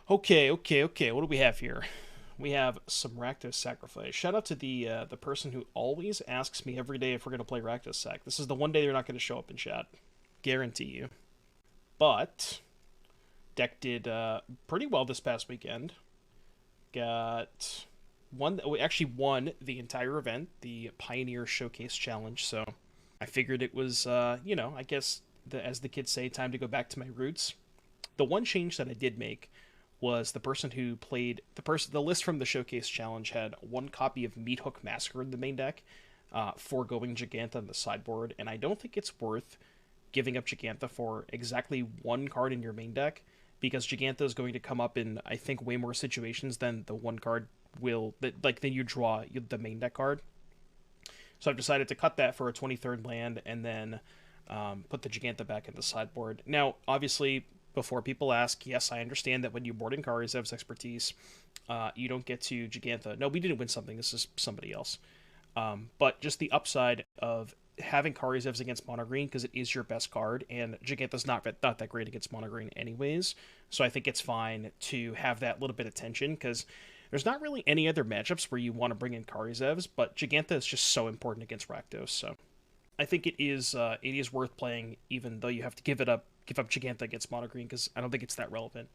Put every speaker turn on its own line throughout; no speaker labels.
Okay, okay. What do we have here? We have some Rakdos Sacrifice. Shout out to the person who always asks me every day if we're going to play Rakdos Sac. This is the one day they're not going to show up in chat. Guarantee you. But deck did pretty well this past weekend. Got one. We actually won the entire event, the Pioneer Showcase Challenge. So I figured it was, I guess, as the kids say, time to go back to my roots. The one change that I did make was the person who played the list from the Showcase Challenge had one copy of Meathook Massacre in the main deck, foregoing Jegantha in the sideboard, and I don't think it's worth giving up Jegantha for exactly one card in your main deck, because Jegantha is going to come up in, I think, way more situations than the one card then you draw the main deck card. So I've decided to cut that for a 23rd land, and then put the Jegantha back in the sideboard. Now, obviously, before people ask, yes, I understand that when you board in Karizev's expertise, you don't get to Jegantha. No, we didn't win something. This is somebody else. But just the upside of having Karizev's against mono green, because it is your best card, and Jegantha's not that great against mono green anyways. So I think it's fine to have that little bit of tension, because there's not really any other matchups where you want to bring in Karizev's, but Jegantha is just so important against Rakdos. So I think it is worth playing, even though you have to give up Jegantha against mono green, because I don't think it's that relevant.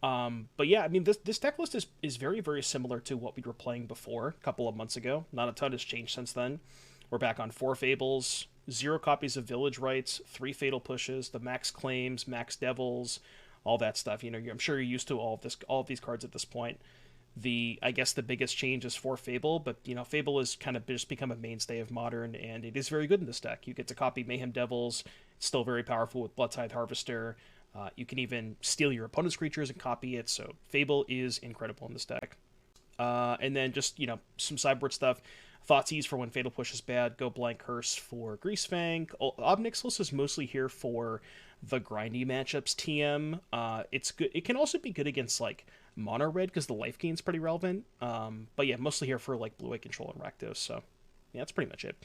But yeah, I mean, this deck list is very, very similar to what we were playing before a couple of months ago. Not a ton has changed since then. We're back on 4 Fables, 0 copies of Village Rites, 3 Fatal Pushes, the max claims, max devils, all that stuff. You know, I'm sure you're used to all of these cards at this point. I guess the biggest change is for Fable, but Fable has kind of just become a mainstay of Modern, and it is very good in this deck. You get to copy Mayhem Devils. It's still very powerful with Bloodtithe Harvester. You can even steal your opponent's creatures and copy it, so Fable is incredible in this deck. And then just, some sideboard stuff. Thoughtseize for when Fatal Push is bad. Go Blank Curse for Greasefang. Ob Nixilis is mostly here for the grindy matchups TM. It's good. It can also be good against, like, mono red, because the life gain is pretty relevant. But yeah, mostly here for, like, blue-white control and Rakdos, so yeah, that's pretty much it.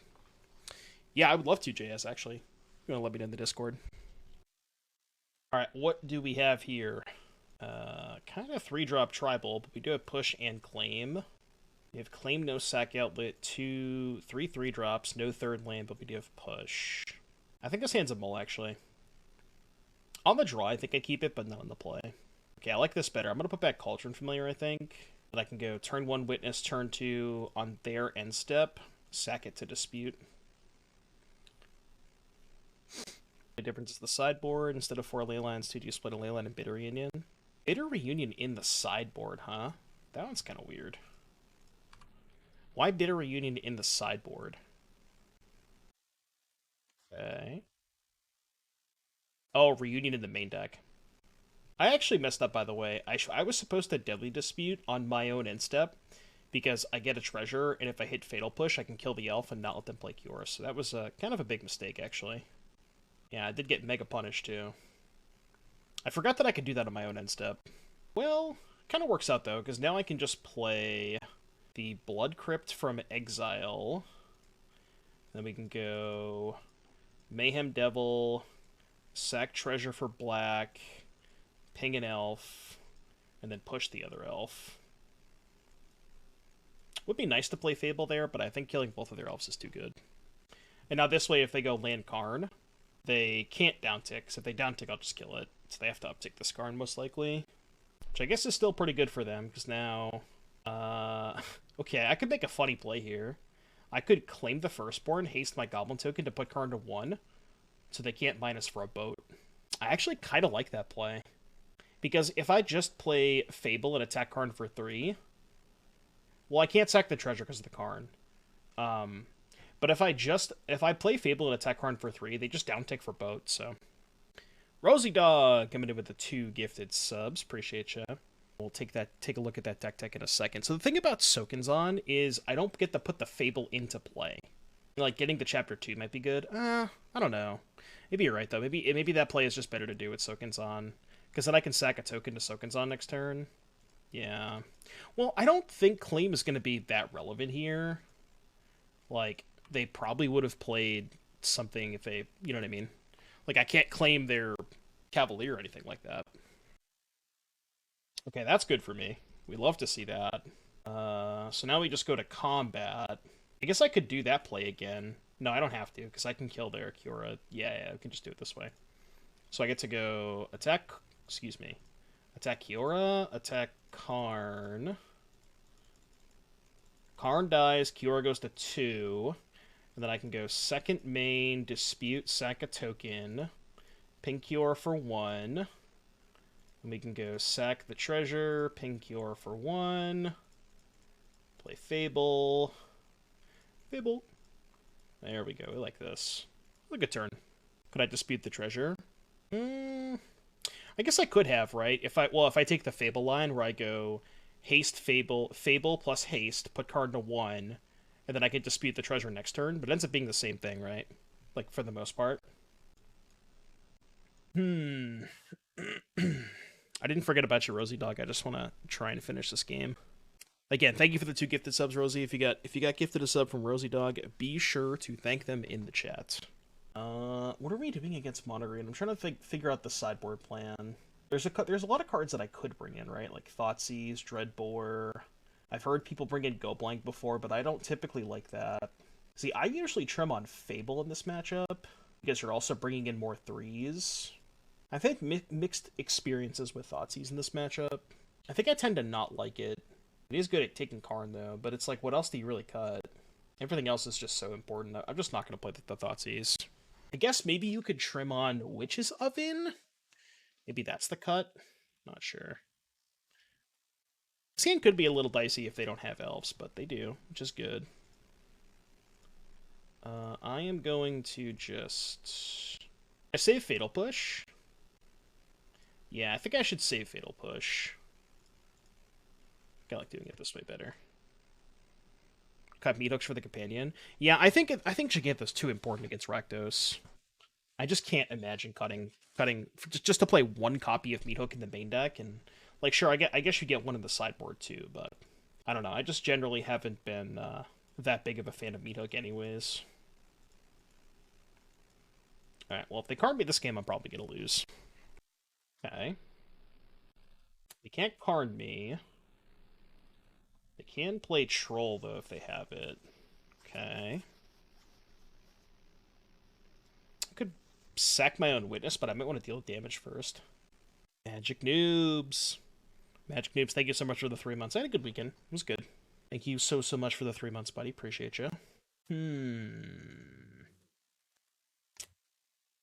Yeah, I would love to, JS, actually. You want to let me know in the Discord. Alright, what do we have here? Kind of 3-drop tribal, but we do have push and claim. We have claim, no sack outlet, 3 3-drops, no third land, but we do have push. I think this hand's a mull, actually. On the draw, I think I keep it, but not on the play. Okay, I like this better. I'm going to put back Cauldron Familiar, I think. But I can go turn 1 Witness, turn 2 on their end step, sack it to Dispute. The difference is the sideboard. Instead of 4 Leylines, 2, do you split a Leyline and Bitter Reunion? Bitter Reunion in the sideboard, huh? That one's kind of weird. Why Bitter Reunion in the sideboard? Okay. Oh, Reunion in the main deck. I actually messed up, by the way. I was supposed to Deadly Dispute on my own end step, because I get a treasure, and if I hit Fatal Push, I can kill the elf and not let them play Cure. So that was kind of a big mistake, actually. Yeah, I did get mega punished, too. I forgot that I could do that on my own end step. Well, kind of works out, though, because now I can just play the Blood Crypt from Exile. Then we can go Mayhem Devil, sack treasure for black, ping an elf, and then push the other elf. Would be nice to play Fable there, but I think killing both of their elves is too good. And now this way, if they go land Karn, they can't downtick, so if they downtick, I'll just kill it. So they have to uptick the Karn, most likely. Which I guess is still pretty good for them, because now... okay, I could make a funny play here. I could claim the Firstborn, haste my Goblin token to put Karn to 1, so they can't minus for a boat. I actually kind of like that play. Because if I just play Fable and attack Karn for 3... Well, I can't sack the treasure because of the Karn. But if I play Fable and attack Karn for 3, they just downtick for boat, so... Rosie Dog coming in with the 2 gifted subs. Appreciate ya. We'll take a look at that deck tech in a second. So the thing about Sokenzan is I don't get to put the Fable into play. Like, getting the Chapter 2 might be good. I don't know. Maybe you're right, though. Maybe that play is just better to do with Sokenzan. Because then I can sack a token to Sokenzan next turn. Yeah. Well, I don't think Claim is going to be that relevant here. Like, they probably would have played something if they... You know what I mean? Like, I can't claim their Cavalier or anything like that. Okay, that's good for me. We love to see that. So now we just go to combat. I guess I could do that play again. No, I don't have to, because I can kill their Kiora. Yeah, I can just do it this way. So I get to go attack, excuse me, attack Kiora, attack Karn. Karn dies, Kiora goes to 2. And then I can go second main, dispute, sack a token, ping Kiora for 1. And we can go sack the treasure, ping Kiora for 1. Play Fable. Fable. There we go. We like this. A good turn. Could I dispute the treasure? I guess I could have, right? If I take the Fable line where I go haste Fable plus haste, put card to 1, and then I could dispute the treasure next turn, but it ends up being the same thing, right? Like, for the most part. I didn't forget about you, Rosie Dog. I just want to try and finish this game. Again, thank you for the 2 gifted subs, Rosie. If you got gifted a sub from Rosie Dog, be sure to thank them in the chat. What are we doing against Monogreen? I'm trying to figure out the sideboard plan. There's a lot of cards that I could bring in, right? Like Thoughtseize, Dreadbore. I've heard people bring in Go Blank before, but I don't typically like that. See, I usually trim on Fable in this matchup, because you're also bringing in more 3s. I think mixed experiences with Thoughtseize in this matchup. I think I tend to not like it. It is good at taking Karn, though, but it's like, what else do you really cut? Everything else is just so important. I'm just not going to play the Thoughtseize. I guess maybe you could trim on Witch's Oven? Maybe that's the cut? Not sure. This game could be a little dicey if they don't have elves, but they do, which is good. I am going to just... I save Fatal Push. Yeah, I think I should save Fatal Push. I like doing it this way better. Cut meat hooks for the companion. Yeah, I think Jegantha's too important against Rakdos. I just can't imagine cutting just to play 1 copy of meat hook in the main deck, and like, sure, I guess you get one in the sideboard too, but I don't know. I just generally haven't been that big of a fan of meat hook, anyways. All right, well, if they card me this game, I'm probably gonna lose. Okay. They can't card me. They can play Troll, though, if they have it. Okay. I could sack my own Witness, but I might want to deal with damage first. Magic Noobs. Magic Noobs, thank you so much for the 3 months. I had a good weekend. It was good. Thank you so much for the 3 months, buddy. Appreciate you.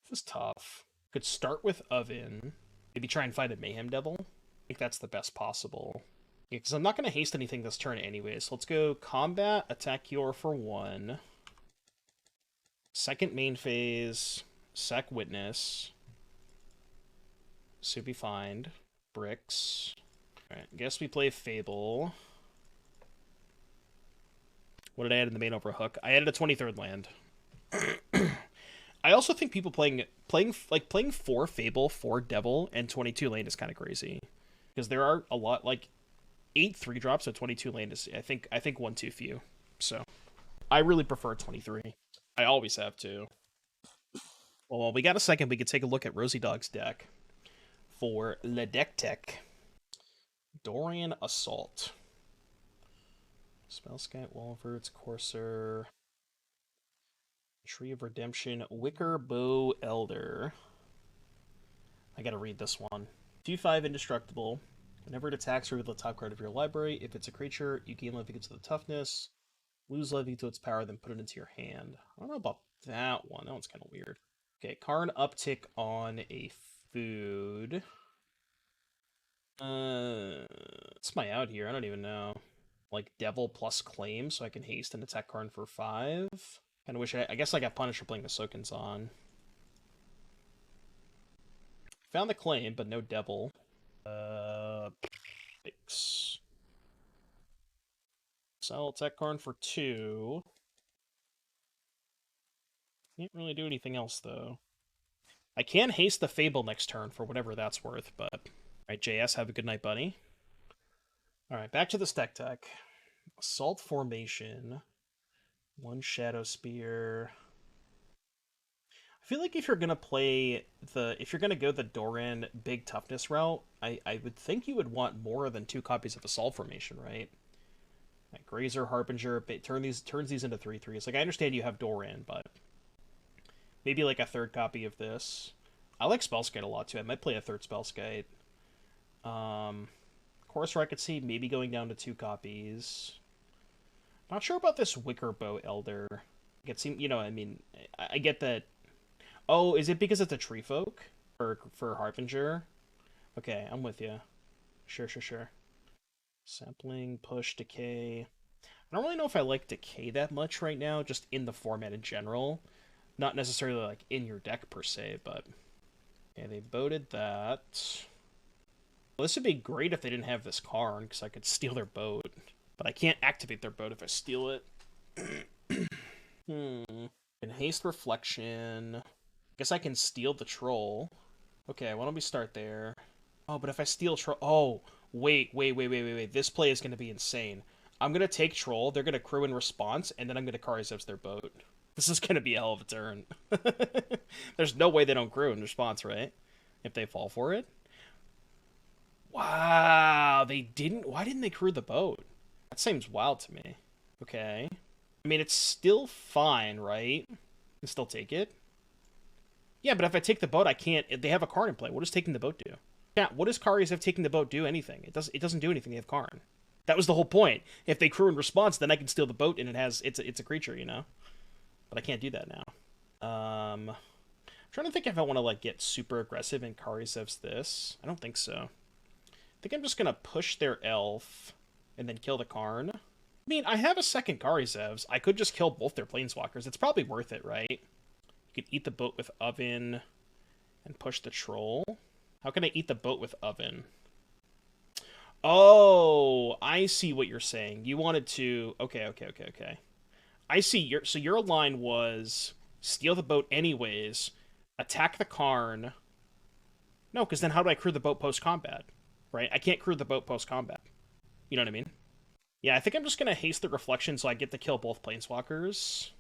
This is tough. Could start with Oven. Maybe try and find a Mayhem Devil. I think that's the best possible. Yeah, because I'm not going to haste anything this turn anyway. So let's go combat, attack Kiora for 1. Second main phase, sack Witness. Soupy Find. Bricks. Alright, guess we play Fable. What did I add in the main over Hook? I added a 23rd land. I also think people playing 4 Fable, 4 Devil, and 22 lane is kind of crazy. Because there are a lot, like 8 3-drops at 22 lane is I think one too few. So I really prefer 23. I always have to. Well, while we got a second, we could take a look at Rosie Dog's deck for Le Deck Tech. Dorian Assault. Spellskite, Walverts, Courser, Tree of Redemption, Wicker Bow Elder. I gotta read this one. 2/5 Indestructible. Whenever it attacks, reveal the top card of your library. If it's a creature, you gain life equal to the toughness. Lose life equal to its power, then put it into your hand. I don't know about that one. That one's kind of weird. Okay, Karn uptick on a food. What's my out here? I don't even know. Like Devil plus Claim, so I can haste and attack Karn for 5. Kind of wish I guess I got punished for playing the Sokenzan. Found the Claim, but no Devil. Thanks. So I'll attack Karn for 2. Can't really do anything else, though. I can haste the Fable next turn for whatever that's worth, but... Alright, JS, have a good night, buddy. Alright, back to the stack tech. Assault Formation. 1 Shadow Spear. I feel like if you're gonna play if you're gonna go the Doran big toughness route, I would think you would want more than 2 copies of Assault Formation, right? Like Grazer, Harbinger, turns these into 3/3s. Like I understand you have Doran, but maybe like a 3rd copy of this. I like Spellskite a lot too. I might play a 3rd Spellskite. Courser I could see maybe going down to 2 copies. Not sure about this Wickerbow Elder. It seems, you know, I mean, I get that. Oh, is it because it's a tree folk for Harbinger? Okay, I'm with you. Sure. Sampling, push, decay. I don't really know if I like decay that much right now, just in the format in general. Not necessarily like in your deck per se, but yeah, they boated that. Well, this would be great if they didn't have this Karn, because I could steal their boat. But I can't activate their boat if I steal it. And haste reflection. Guess I can steal the troll. Okay, why don't we start there? Oh, but if I steal troll... Oh, wait. This play is going to be insane. I'm going to take troll, they're going to crew in response, and then I'm going to Karizev's their boat. This is going to be a hell of a turn. There's no way they don't crew in response, right? If they fall for it. Wow, they didn't... Why didn't they crew the boat? That seems wild to me. Okay. I mean, it's still fine, right? I can still take it. Yeah, but if I take the boat, I can't... They have a Karn in play. What does taking the boat do? Yeah, what does Karizev taking the boat do anything? It doesn't do anything. They have Karn. That was the whole point. If they crew in response, then I can steal the boat, and it's a creature, you know? But I can't do that now. I'm trying to think if I want to, like, get super aggressive in Karizev's this. I don't think so. I think I'm just going to push their elf and then kill the Karn. I mean, I have a second Karizev's. I could just kill both their planeswalkers. It's probably worth it, right? You could eat the boat with Oven and push the troll. How can I eat the boat with Oven? Oh, I see what you're saying. You wanted to... Okay. I see. So your line was steal the boat anyways, attack the Karn. No, because then how do I crew the boat post-combat? Right? I can't crew the boat post-combat. You know what I mean? Yeah, I think I'm just going to haste the reflection so I get to kill both planeswalkers.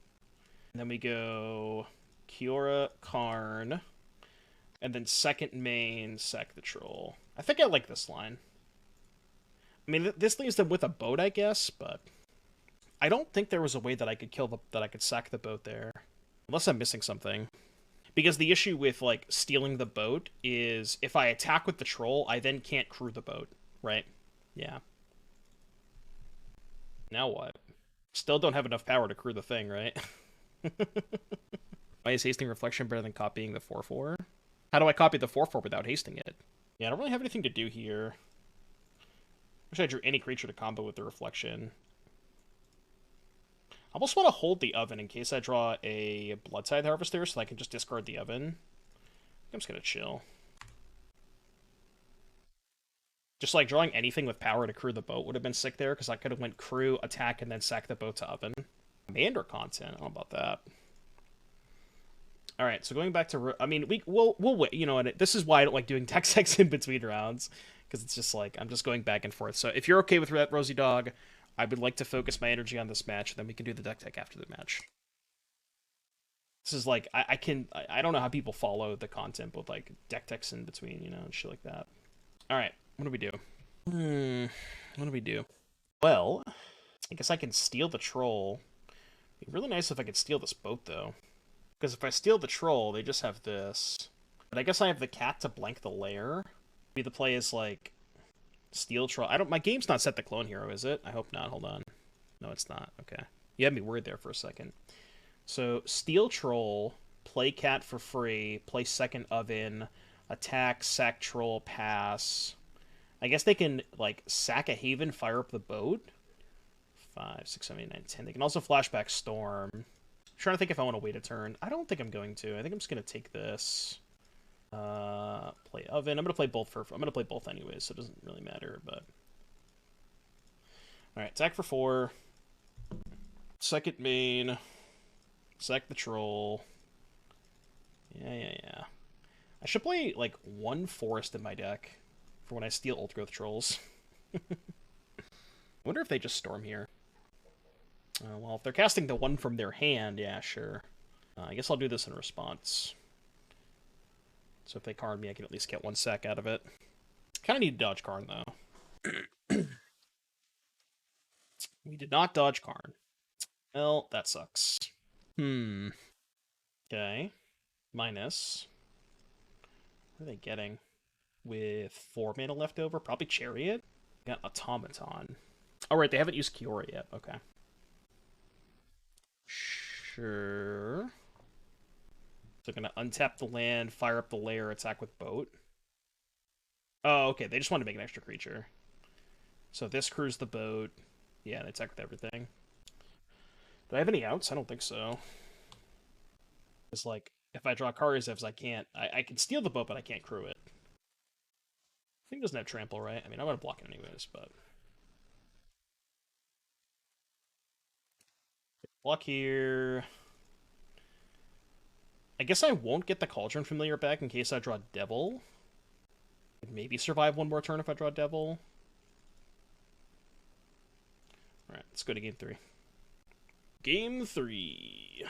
And then we go Kiora, Karn, and then second main, sack the troll. I think I like this line. I mean, this leaves them with a boat, I guess, but I don't think there was a way that I could sack the boat there. Unless I'm missing something. Because the issue with, like, stealing the boat is if I attack with the troll, I then can't crew the boat, right? Yeah. Now what? Still don't have enough power to crew the thing, right? Why is hasting reflection better than copying the 4/4? How do I copy the 4/4 without hasting it? Yeah, I don't really have anything to do here. Wish I drew any creature to combo with the reflection. I almost want to hold the Oven in case I draw a Bloodtithe Harvester so I can just discard the Oven. I'm just gonna chill. Just like drawing anything with power to crew the boat would have been sick there, because I could have went crew, attack, and then sack the boat to Oven. Commander content, I don't know about that. Alright, so going back to... I mean, we'll wait, you know, and this is why I don't like doing deck checks in between rounds, because it's just like, I'm just going back and forth. So if you're okay with that, Rosie Dog, I would like to focus my energy on this match, then we can do the deck tech after the match. This is like, I don't know how people follow the content with like deck techs in between, you know, and shit like that. Alright, what do we do? What do we do? Well, I guess I can steal the troll. It'd be really nice if I could steal this boat, though. Because if I steal the troll, they just have this. But I guess I have the cat to blank the lair. Maybe the play is like steal troll. My game's not set to clone hero, is it? I hope not. Hold on. No, it's not. Okay. You had me worried there for a second. So steal troll, play cat for free, play second Oven, attack, sack troll, pass. I guess they can like sack a haven, fire up the boat. 5, 6, 7, 8, 9, 10. They can also flashback storm. I'm trying to think if I want to wait a turn. I don't think I'm going to. I think I'm just going to take this. Play Oven. I'm going to play both I'm going to play both anyways, so it doesn't really matter, but... Alright, attack for 4. Second main. Sack the troll. Yeah. I should play, like, 1 forest in my deck for when I steal Old Growth Trolls. I wonder if they just storm here. Well, if they're casting the 1 from their hand, yeah, sure. I guess I'll do this in response. So if they Karn me, I can at least get 1 sec out of it. Kind of need to dodge Karn, though. We did not dodge Karn. Well, that sucks. Okay. Minus. What are they getting? With 4 mana left over? Probably Chariot? Got Automaton. Oh, right, they haven't used Kiora yet. Okay. Sure. So gonna untap the land, fire up the lair, attack with boat. Oh, okay, they just want to make an extra creature. So this crews the boat. Yeah, they attack with everything. Do I have any outs? I don't think so. It's like, if I draw Karizevs, I can't... I can steal the boat, but I can't crew it. I think it doesn't have trample, right? I mean, I'm gonna block it anyways, but... Block here... I guess I won't get the Cauldron Familiar back in case I draw Devil. I'd maybe survive 1 more turn if I draw Devil. Alright, let's go to game 3. Game 3.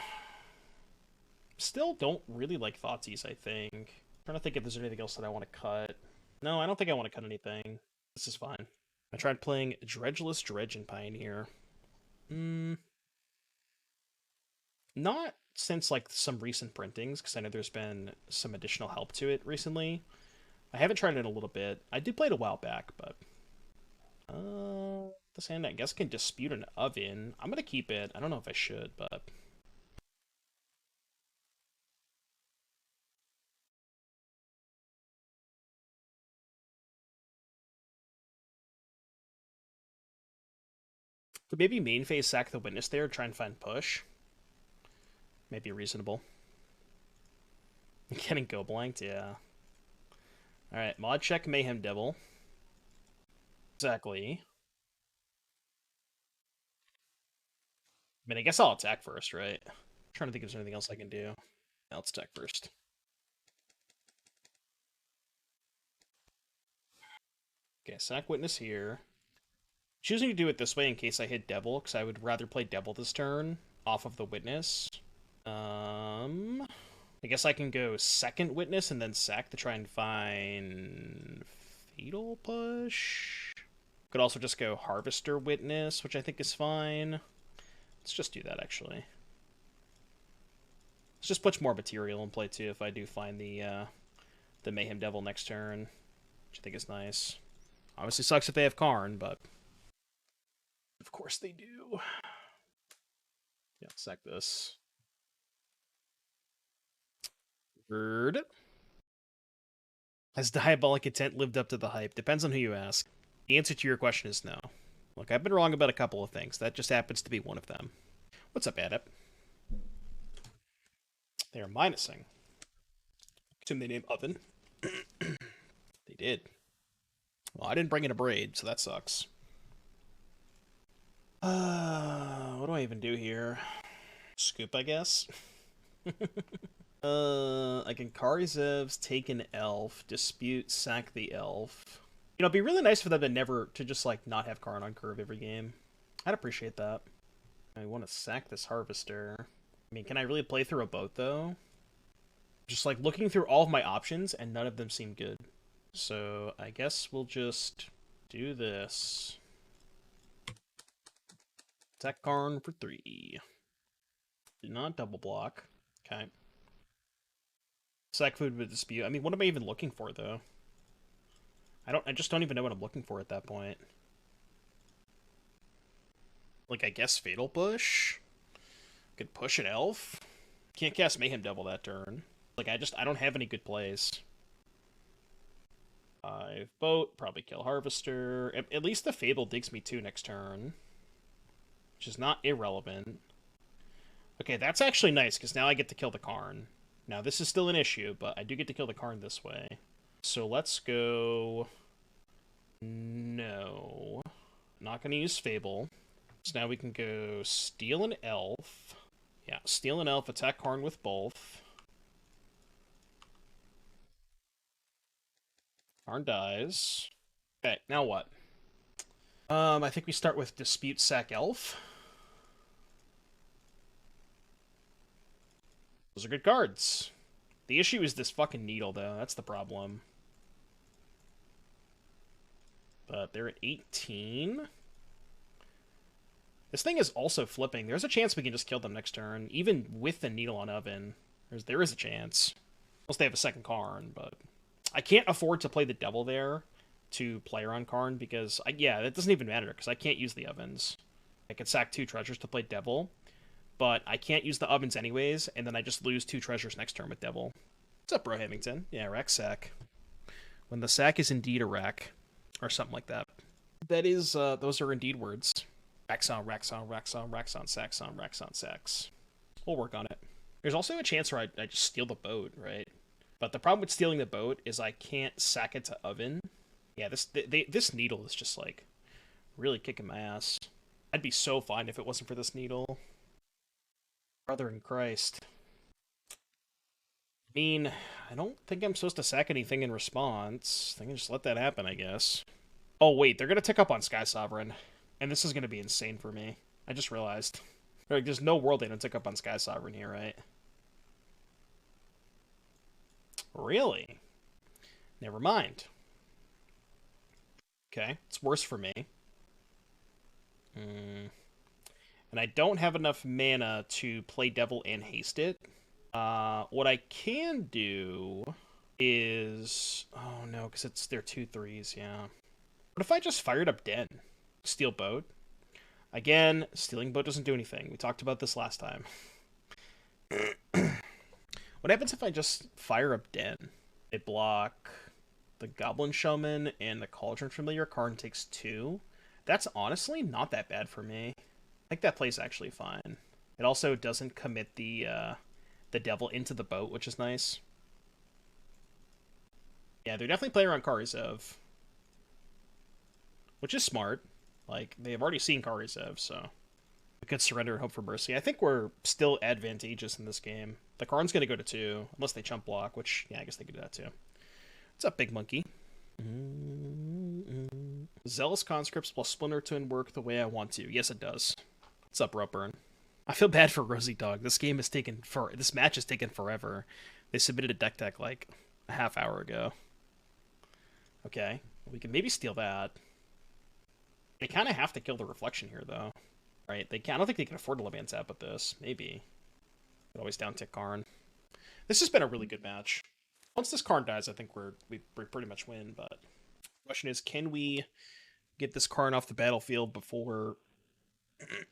Still don't really like Thoughtseize, I think. I'm trying to think if there's anything else that I want to cut. No, I don't think I want to cut anything. This is fine. I tried playing Dredgeless Dredge and Pioneer. Not since, like, some recent printings, because I know there's been some additional help to it recently. I haven't tried it in a little bit. I did play it a while back, but... this hand, I guess, can Dispute an Oven. I'm gonna keep it. I don't know if I should, but... Could maybe main phase sack the Witness there, try and find push. Maybe reasonable. Getting go blanked, yeah. Alright, mod check Mayhem Devil. Exactly. I mean, I guess I'll attack first, right? I'm trying to think if there's anything else I can do. Now let's attack first. Okay, sack Witness here. Choosing to do it this way in case I hit Devil, because I would rather play Devil this turn off of the Witness. I guess I can go second Witness and then sack to try and find Fatal Push. Could also just go Harvester Witness, which I think is fine. Let's just do that, actually. Let's just put more material in play, too, if I do find the Mayhem Devil next turn, which I think is nice. Obviously sucks if they have Karn, but... Of course they do. Yeah, sack this. Bird. Has Diabolic Intent lived up to the hype? Depends on who you ask. The answer to your question is no. Look, I've been wrong about a couple of things. That just happens to be one of them. What's up, Adept? They are minusing. Assume they name Oven. They did. Well, I didn't bring in Abrade, so that sucks. What do I even do here? Scoop, I guess? I can Karizevs, take an elf, dispute, sack the elf. You know, it'd be really nice for them to just, like, not have Karn on curve every game. I'd appreciate that. I want to sack this Harvester. I mean, can I really play through a boat, though? Just, like, looking through all of my options, and none of them seem good. So, I guess we'll just do this. Attack Karn for 3. Do not double block. Okay. Sack food with dispute. I mean, what am I even looking for, though? I just don't even know what I'm looking for at that point. Like, I guess Fatal Push? Could push an elf? Can't cast Mayhem Devil that turn. Like, I don't have any good plays. 5 boat, probably kill Harvester. At least the Fable digs me 2 next turn. Which is not irrelevant. Okay, that's actually nice, because now I get to kill the Karn. Now, this is still an issue, but I do get to kill the Karn this way. So let's go... No. Not going to use Fable. So now we can go steal an elf. Yeah, steal an elf, attack Karn with both. Karn dies. Okay, now what? I think we start with Dispute Sack Elf. Those are good cards. The issue is this fucking needle, though. That's the problem. But they're at 18. This thing is also flipping. There's a chance we can just kill them next turn, even with the needle on Oven. There is a chance. Unless they have a second Karn, but... I can't afford to play the Devil there to play around Karn, because... yeah, that doesn't even matter, because I can't use the Ovens. I could sack 2 treasures to play Devil, but I can't use the Ovens anyways, and then I just lose 2 treasures next turn with Devil. What's up, Bro Hamilton? Yeah, rack sack. When the sack is indeed a rack. Or something like that. That is, those are indeed words. Raxon, Raxon, Raxon, Raxon, Saxon, Raxon, Sax. We'll work on it. There's also a chance where I just steal the boat, right? But the problem with stealing the boat is I can't sack it to Oven. Yeah, this needle is just, like, really kicking my ass. I'd be so fine if it wasn't for this needle. Brother in Christ. I mean, I don't think I'm supposed to sack anything in response. I can just let that happen, I guess. Oh, wait, they're going to tick up on Sky Sovereign. And this is going to be insane for me. I just realized. Like, there's no world they don't tick up on Sky Sovereign here, right? Really? Never mind. Okay, it's worse for me. And I don't have enough mana to play Devil and haste it. What I can do is... Oh, no, because they're 2/3s, yeah. What if I just fired up Den? Steal boat? Again, stealing boat doesn't do anything. We talked about this last time. What happens if I just fire up Den? They block the Goblin Showman and the Cauldron Familiar. Karn takes 2. That's honestly not that bad for me. I think that plays actually fine. It also doesn't commit the Devil into the boat, which is nice. Yeah, they're definitely playing around Karizev. Which is smart. Like, they've already seen Karizev, so... We could surrender and hope for mercy. I think we're still advantageous in this game. The Karn's gonna go to 2, unless they chump block, which, yeah, I guess they could do that too. What's up, Big Monkey? Zealous Conscripts plus Splinter Twin work the way I want to. Yes, it does. What's up, Ropeburn? I feel bad for Rosie Dog. This match has taken forever. They submitted a deck like a half hour ago. Okay, we can maybe steal that. They kind of have to kill the Reflection here, though. Right? I don't think they can afford to Levant Tap with this. Maybe. Could always down tick Karn. This has been a really good match. Once this Karn dies, I think we pretty much win, but the question is, can we get this Karn off the battlefield before...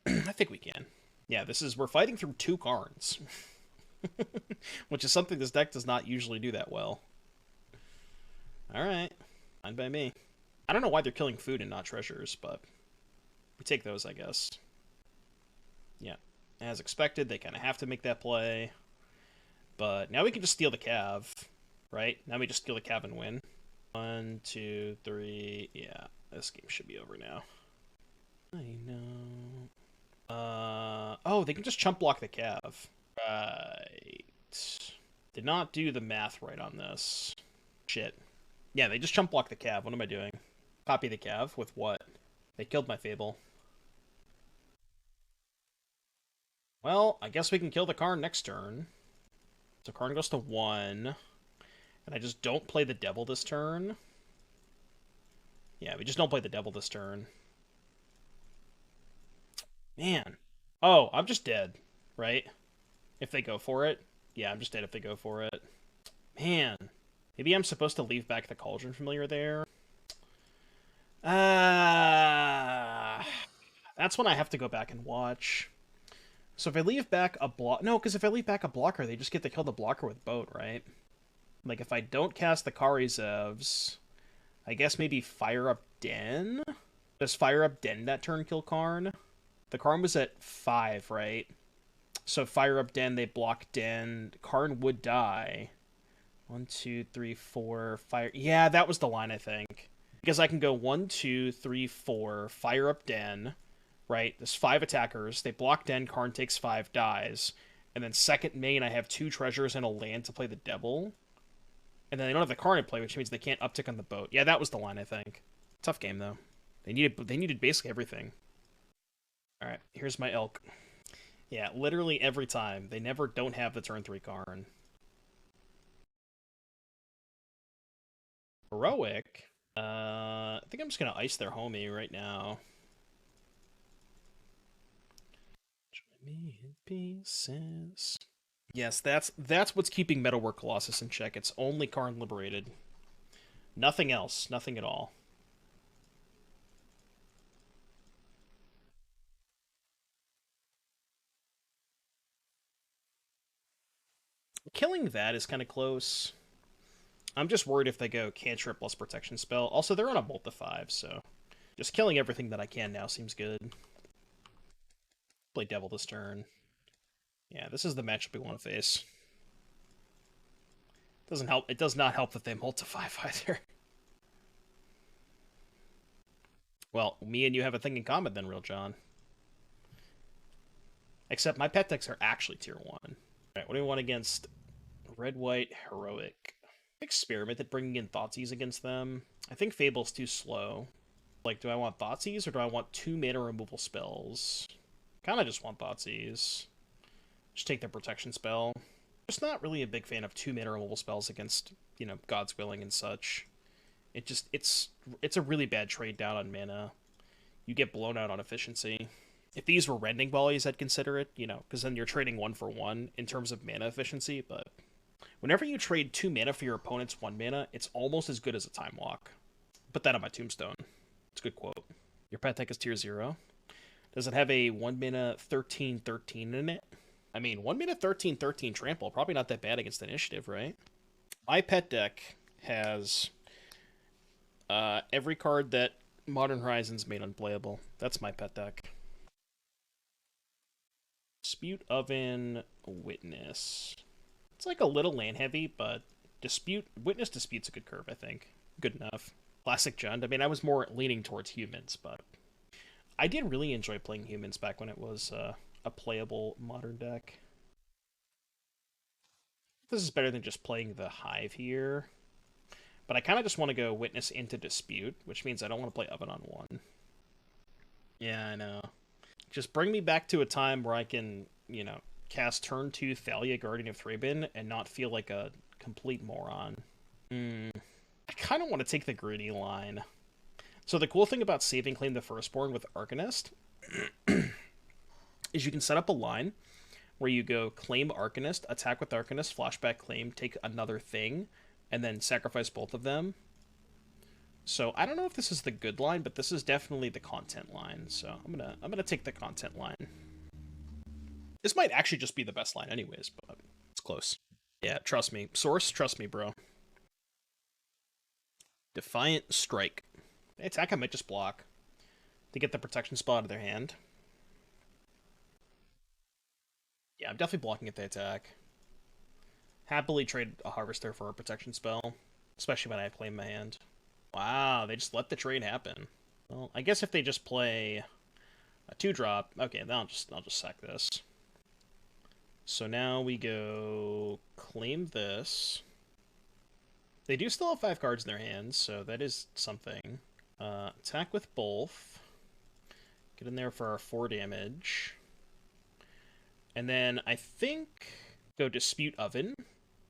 I think we can. Yeah, we're fighting through 2 Karns. Which is something this deck does not usually do that well. Alright. Fine by me. I don't know why they're killing food and not treasures, but we take those, I guess. Yeah. As expected, they kind of have to make that play. But now we can just steal the Cav, right? Now we just steal the Cav and win. 1, 2, 3... Yeah, this game should be over now. I know... oh, they can just chump block the Cav. Right. Did not do the math right on this. Shit. Yeah, they just chump block the Cav. What am I doing? Copy the Cav with what? They killed my Fable. Well, I guess we can kill the Karn next turn. So Karn goes to 1. And I just don't play the Devil this turn. Yeah, we just don't play the Devil this turn. Man. Oh, I'm just dead, right? If they go for it. Yeah, I'm just dead if they go for it. Man. Maybe I'm supposed to leave back the Cauldron Familiar there. That's when I have to go back and watch. So if I leave back a block... No, because if I leave back a blocker, they just get to kill the blocker with boat, right? Like, if I don't cast the Karizevs, I guess maybe fire up Den? Does fire up Den that turn kill Karn? The Karn was at 5, right? So fire up Den, they block Den. Karn would die. 1, 2, 3, 4, fire... Yeah, that was the line, I think. Because I can go 1, 2, 3, 4, fire up Den, right? There's 5 attackers. They block Den, Karn takes 5, dies. And then second main, I have 2 treasures and a land to play the Devil. And then they don't have the Karn to play, which means they can't uptick on the boat. Yeah, that was the line, I think. Tough game, though. They needed basically everything. Alright, here's my elk. Yeah, literally every time. They never don't have the turn 3 Karn. Heroic? I think I'm just gonna ice their homie right now. Join me in pieces. Yes, that's what's keeping Metalwork Colossus in check. It's only Karn liberated. Nothing else. Nothing at all. Killing that is kind of close. I'm just worried if they go cantrip plus protection spell. Also, they're on a bolt to 5, so just killing everything that I can now seems good. Play Devil this turn. Yeah, this is the matchup we want to face. Doesn't help. It does not help that they bolt to 5 either. Well, me and you have a thing in common then, Real John. Except my pet decks are actually tier 1. Alright, what do we want against Red, White, Heroic? Experimented bringing in Thoughtseize against them. I think Fable's too slow. Like, do I want Thoughtseize or do I want 2 mana removal spells? Kinda just want Thoughtseize. Just take their protection spell. Just not really a big fan of 2 mana removal spells against, you know, God's Willing and such. It's a really bad trade down on mana. You get blown out on efficiency. If these were Rending Volleys, I'd consider it, you know, because then you're trading 1 for 1 in terms of mana efficiency, but whenever you trade 2 mana for your opponent's 1 mana, it's almost as good as a Time Walk. Put that on my tombstone. It's a good quote. Your pet deck is tier 0. Does it have a 1 mana 13/13 in it? I mean, 1 mana 13/13 trample, probably not that bad against initiative, right? My pet deck has every card that Modern Horizons made unplayable. That's my pet deck. Dispute, Oven, Witness. It's like a little land heavy, but Witness Dispute's a good curve, I think. Good enough. Classic Jund. I mean, I was more leaning towards humans, but I did really enjoy playing humans back when it was a playable modern deck. This is better than just playing the Hive here. But I kind of just want to go Witness into Dispute, which means I don't want to play Oven on 1. Yeah, I know. Just bring me back to a time where I can, you know, cast turn 2 Thalia, Guardian of Thraben, and not feel like a complete moron. I kind of want to take the greedy line. So the cool thing about saving Claim the Firstborn with Arcanist is you can set up a line where you go Claim Arcanist, attack with Arcanist, flashback Claim, take another thing, and then sacrifice both of them. So I don't know if this is the good line, but this is definitely the content line. So I'm gonna take the content line. This might actually just be the best line anyways, but it's close. Yeah, trust me. Source, trust me, bro. Defiant Strike. Attack, I might just block to get the protection spell out of their hand. Yeah, I'm definitely blocking at the attack. Happily trade a Harvester for a protection spell, especially when I have Claim in my hand. Wow, they just let the trade happen. Well, I guess if they just play a 2-drop, okay, then I'll just sack this. So now we go claim this. They do still have 5 cards in their hands, so that is something. Attack with both. Get in there for our 4 damage. And then I think go Dispute Oven.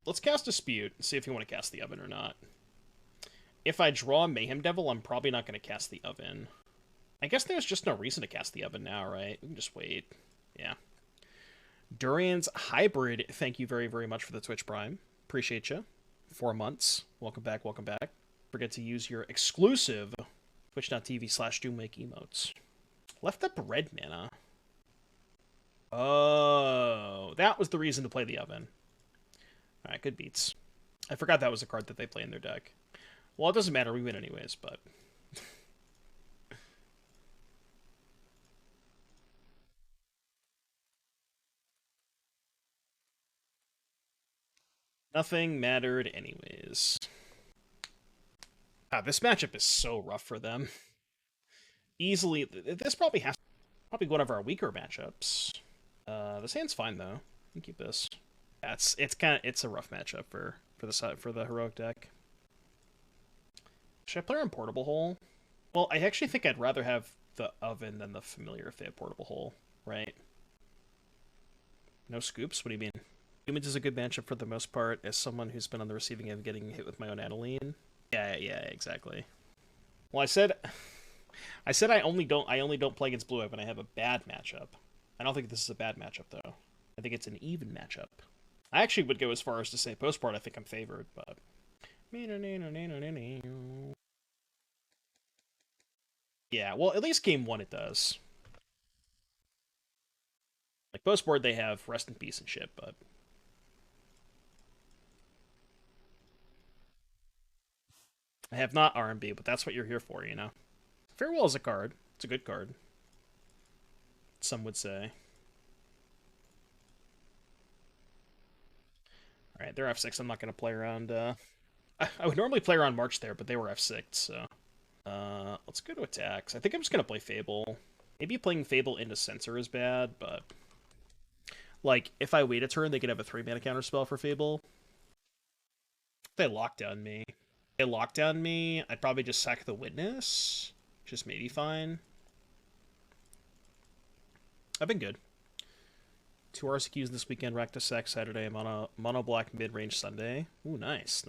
Let's cast Dispute and see if you want to cast the Oven or not. If I draw Mayhem Devil, I'm probably not going to cast the Oven. I guess there's just no reason to cast the Oven now, right? We can just wait. Yeah. Durian's Hybrid, thank you very, very much for the Twitch Prime. Appreciate you. 4 months. Welcome back, welcome back. Forget to use your exclusive twitch.tv/doomwake emotes. Left up red mana. Oh, that was the reason to play the Oven. Alright, good beats. I forgot that was a card that they play in their deck. Well, it doesn't matter, we win anyways, but... Nothing mattered anyways. Ah, this matchup is so rough for them. Easily, this probably has probably one of our weaker matchups. This hand's fine though. You can keep this. Yeah, it's a rough matchup for the heroic deck. Should I play her in Portable Hole? Well, I actually think I'd rather have the Oven than the Familiar if they have Portable Hole, right? No scoops? What do you mean? Humans is a good matchup for the most part, as someone who's been on the receiving end of getting hit with my own Adeline. Yeah, exactly. Well, I only don't play against Blue Eye when I have a bad matchup. I don't think this is a bad matchup though. I think it's an even matchup. I actually would go as far as to say postboard I think I'm favored, but yeah, well, at least game 1 it does. Like postboard they have rest in peace and shit, but I have not RMB, but that's what you're here for, you know. Farewell is a card. It's a good card. Some would say. Alright, they're F6. I'm not going to play around. I would normally play around March there, but they were F6, so. Let's go to attacks. I think I'm just going to play Fable. Maybe playing Fable into Censor is bad, but. Like, if I wait a turn, they could have a 3-mana counterspell for Fable. If they lockdown me. If they lockdown me, I'd probably just sack the Witness. Just maybe fine. I've been good. 2 RCQs this weekend, Rakdos sack Saturday, mono black mid-range Sunday. Ooh, nice.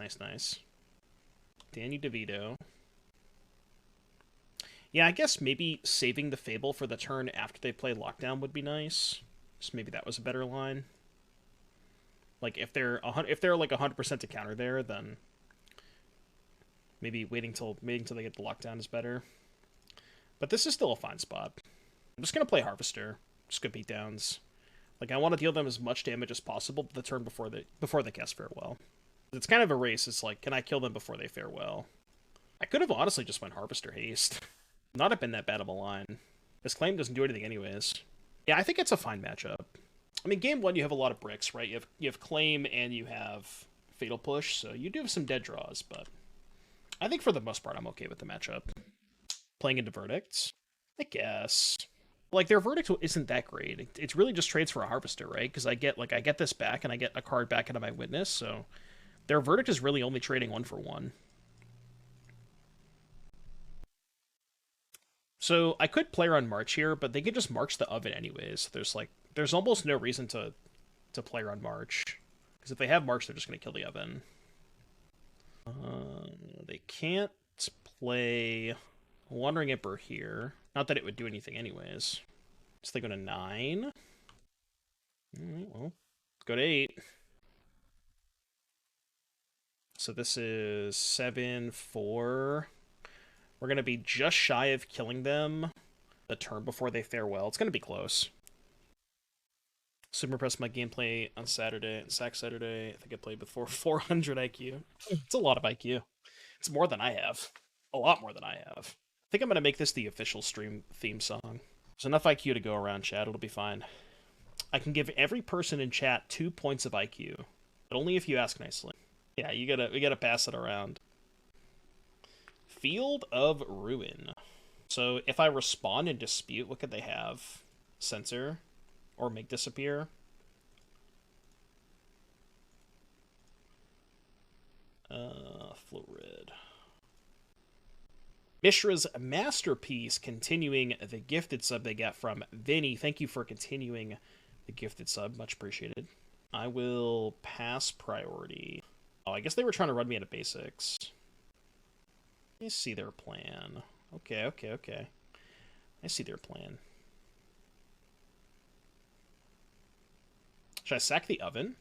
Danny DeVito. Yeah, I guess maybe saving the Fable for the turn after they play Lockdown would be nice. Just maybe that was a better line. Like, if they're like 100% to counter there, then maybe waiting till they get the Lockdown is better. But this is still a fine spot. I'm just gonna play Harvester. Just good beatdowns. Like, I want to deal them as much damage as possible the turn before they cast Farewell. It's kind of a race. It's like, can I kill them before they Farewell? I could have honestly just went Harvester Haste. Not have been that bad of a line. This Claim doesn't do anything anyways. Yeah, I think it's a fine matchup. I mean, game 1 you have a lot of bricks, right? You have Claim and you have Fatal Push, so you do have some dead draws, but I think for the most part I'm okay with the matchup. Playing into Verdicts? I guess. Like, their Verdict isn't that great. It's really just trades for a Harvester, right? Because I get this back, and I get a card back into my Witness, so their Verdict is really only trading 1 for 1. So I could play around March here, but they could just March the Oven anyways. There's almost no reason to play around March. Because if they have March, they're just going to kill the Oven. They can't play Wandering Emperor here. Not that it would do anything anyways. So they go to 9. Alright, well, go to 8. So this is 7, 4. We're going to be just shy of killing them the turn before they Farewell. It's going to be close. Super pressed my gameplay on Saturday, sack Saturday. I think I played with 400 IQ. It's a lot of IQ. It's more than I have. A lot more than I have. I think I'm going to make this the official stream theme song. There's enough IQ to go around, chat. It'll be fine. I can give every person in chat 2 points of IQ, but only if you ask nicely. Yeah, we gotta pass it around. Field of Ruin. So if I respond and dispute, what could they have? Censor? Or make disappear? Florid. Mishra's Masterpiece, continuing the gifted sub they got from Vinny. Thank you for continuing the gifted sub. Much appreciated. I will pass priority. Oh, I guess they were trying to run me into basics. Let me see their plan. Okay. I see their plan. Should I sack the Oven?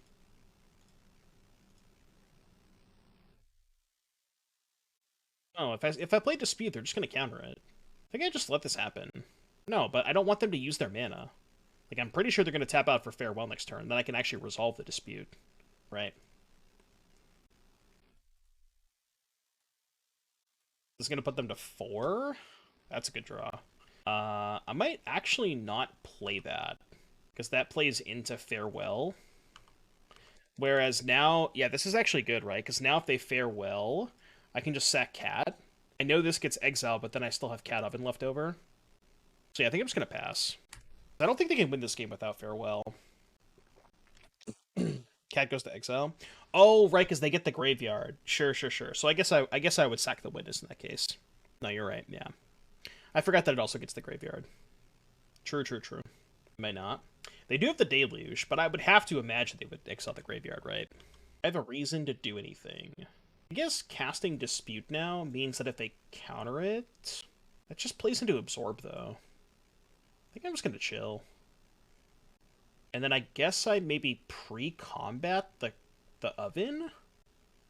Oh, if I play Dispute, they're just going to counter it. I think I just let this happen. No, but I don't want them to use their mana. Like, I'm pretty sure they're going to tap out for Farewell next turn, then I can actually resolve the Dispute. Right? This is going to put them to 4? That's a good draw. I might actually not play that, because that plays into Farewell. Whereas now, yeah, this is actually good, right? Because now if they Farewell, I can just sack Cat. I know this gets exiled, but then I still have Cat Oven left over. So yeah, I think I'm just going to pass. I don't think they can win this game without Farewell. Cat goes to exile. Oh, right, because they get the graveyard. Sure. So I guess I would sack the Witness in that case. No, you're right, yeah. I forgot that it also gets the graveyard. True. May not. They do have the Deluge, but I would have to imagine they would exile the graveyard, right? I have a reason to do anything. I guess casting Dispute now means that if they counter it, that just plays into Absorb, though. I think I'm just going to chill. And then I guess I maybe pre-combat the Oven?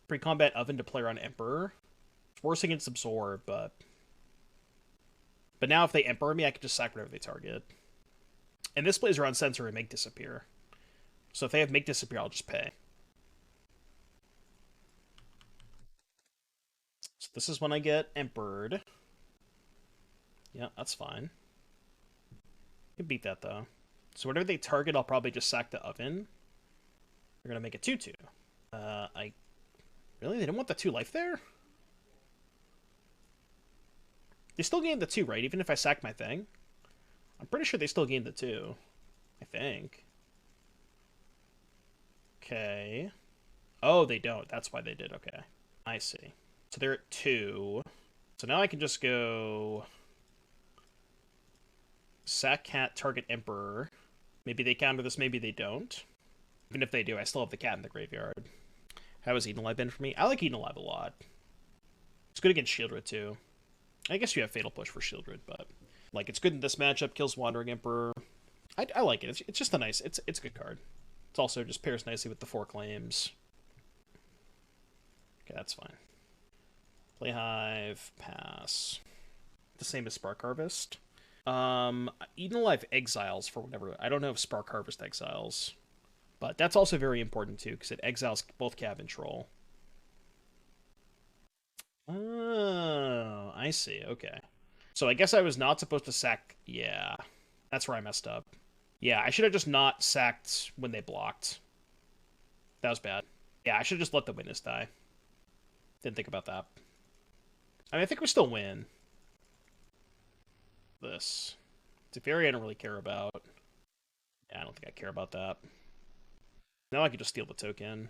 Pre-combat Oven to play around Emperor. It's worse against Absorb, but now if they Emperor me, I can just sack whatever they target. And this plays around Censor and Make Disappear. So if they have Make Disappear, I'll just pay. So this is when I get Emperored. Yeah, that's fine. You can beat that, though. So whatever they target, I'll probably just sack the Oven. They're going to make it 2-2. Really? They didn't want the 2 life there? They still gained the 2, right? Even if I sack my thing? I'm pretty sure they still gained the 2. I think. Okay. Oh, they don't. That's why they did. Okay. I see. So they're at 2. So now I can just go... Sack Cat, target Emperor. Maybe they counter this, maybe they don't. Even if they do, I still have the cat in the graveyard. How has Eaten Alive been for me? I like Eaten Alive a lot. It's good against Shieldred, too. I guess you have Fatal Push for Shieldred, but... Like, it's good in this matchup, kills Wandering Emperor. I like it. It's just a nice... It's a good card. It's also just pairs nicely with the 4 claims. Okay, that's fine. Play Hive, pass. The same as Spark Harvest. Eden Alive exiles for whatever. I don't know if Spark Harvest exiles. But that's also very important too, because it exiles both Cav and Troll. Oh, I see. Okay. So I guess I was not supposed to sack... Yeah. That's where I messed up. Yeah, I should have just not sacked when they blocked. That was bad. Yeah, I should have just let the witness die. Didn't think about that. I mean, I think we still win. This. It's a fairy I don't really care about. Yeah, I don't think I care about that. Now I can just steal the token.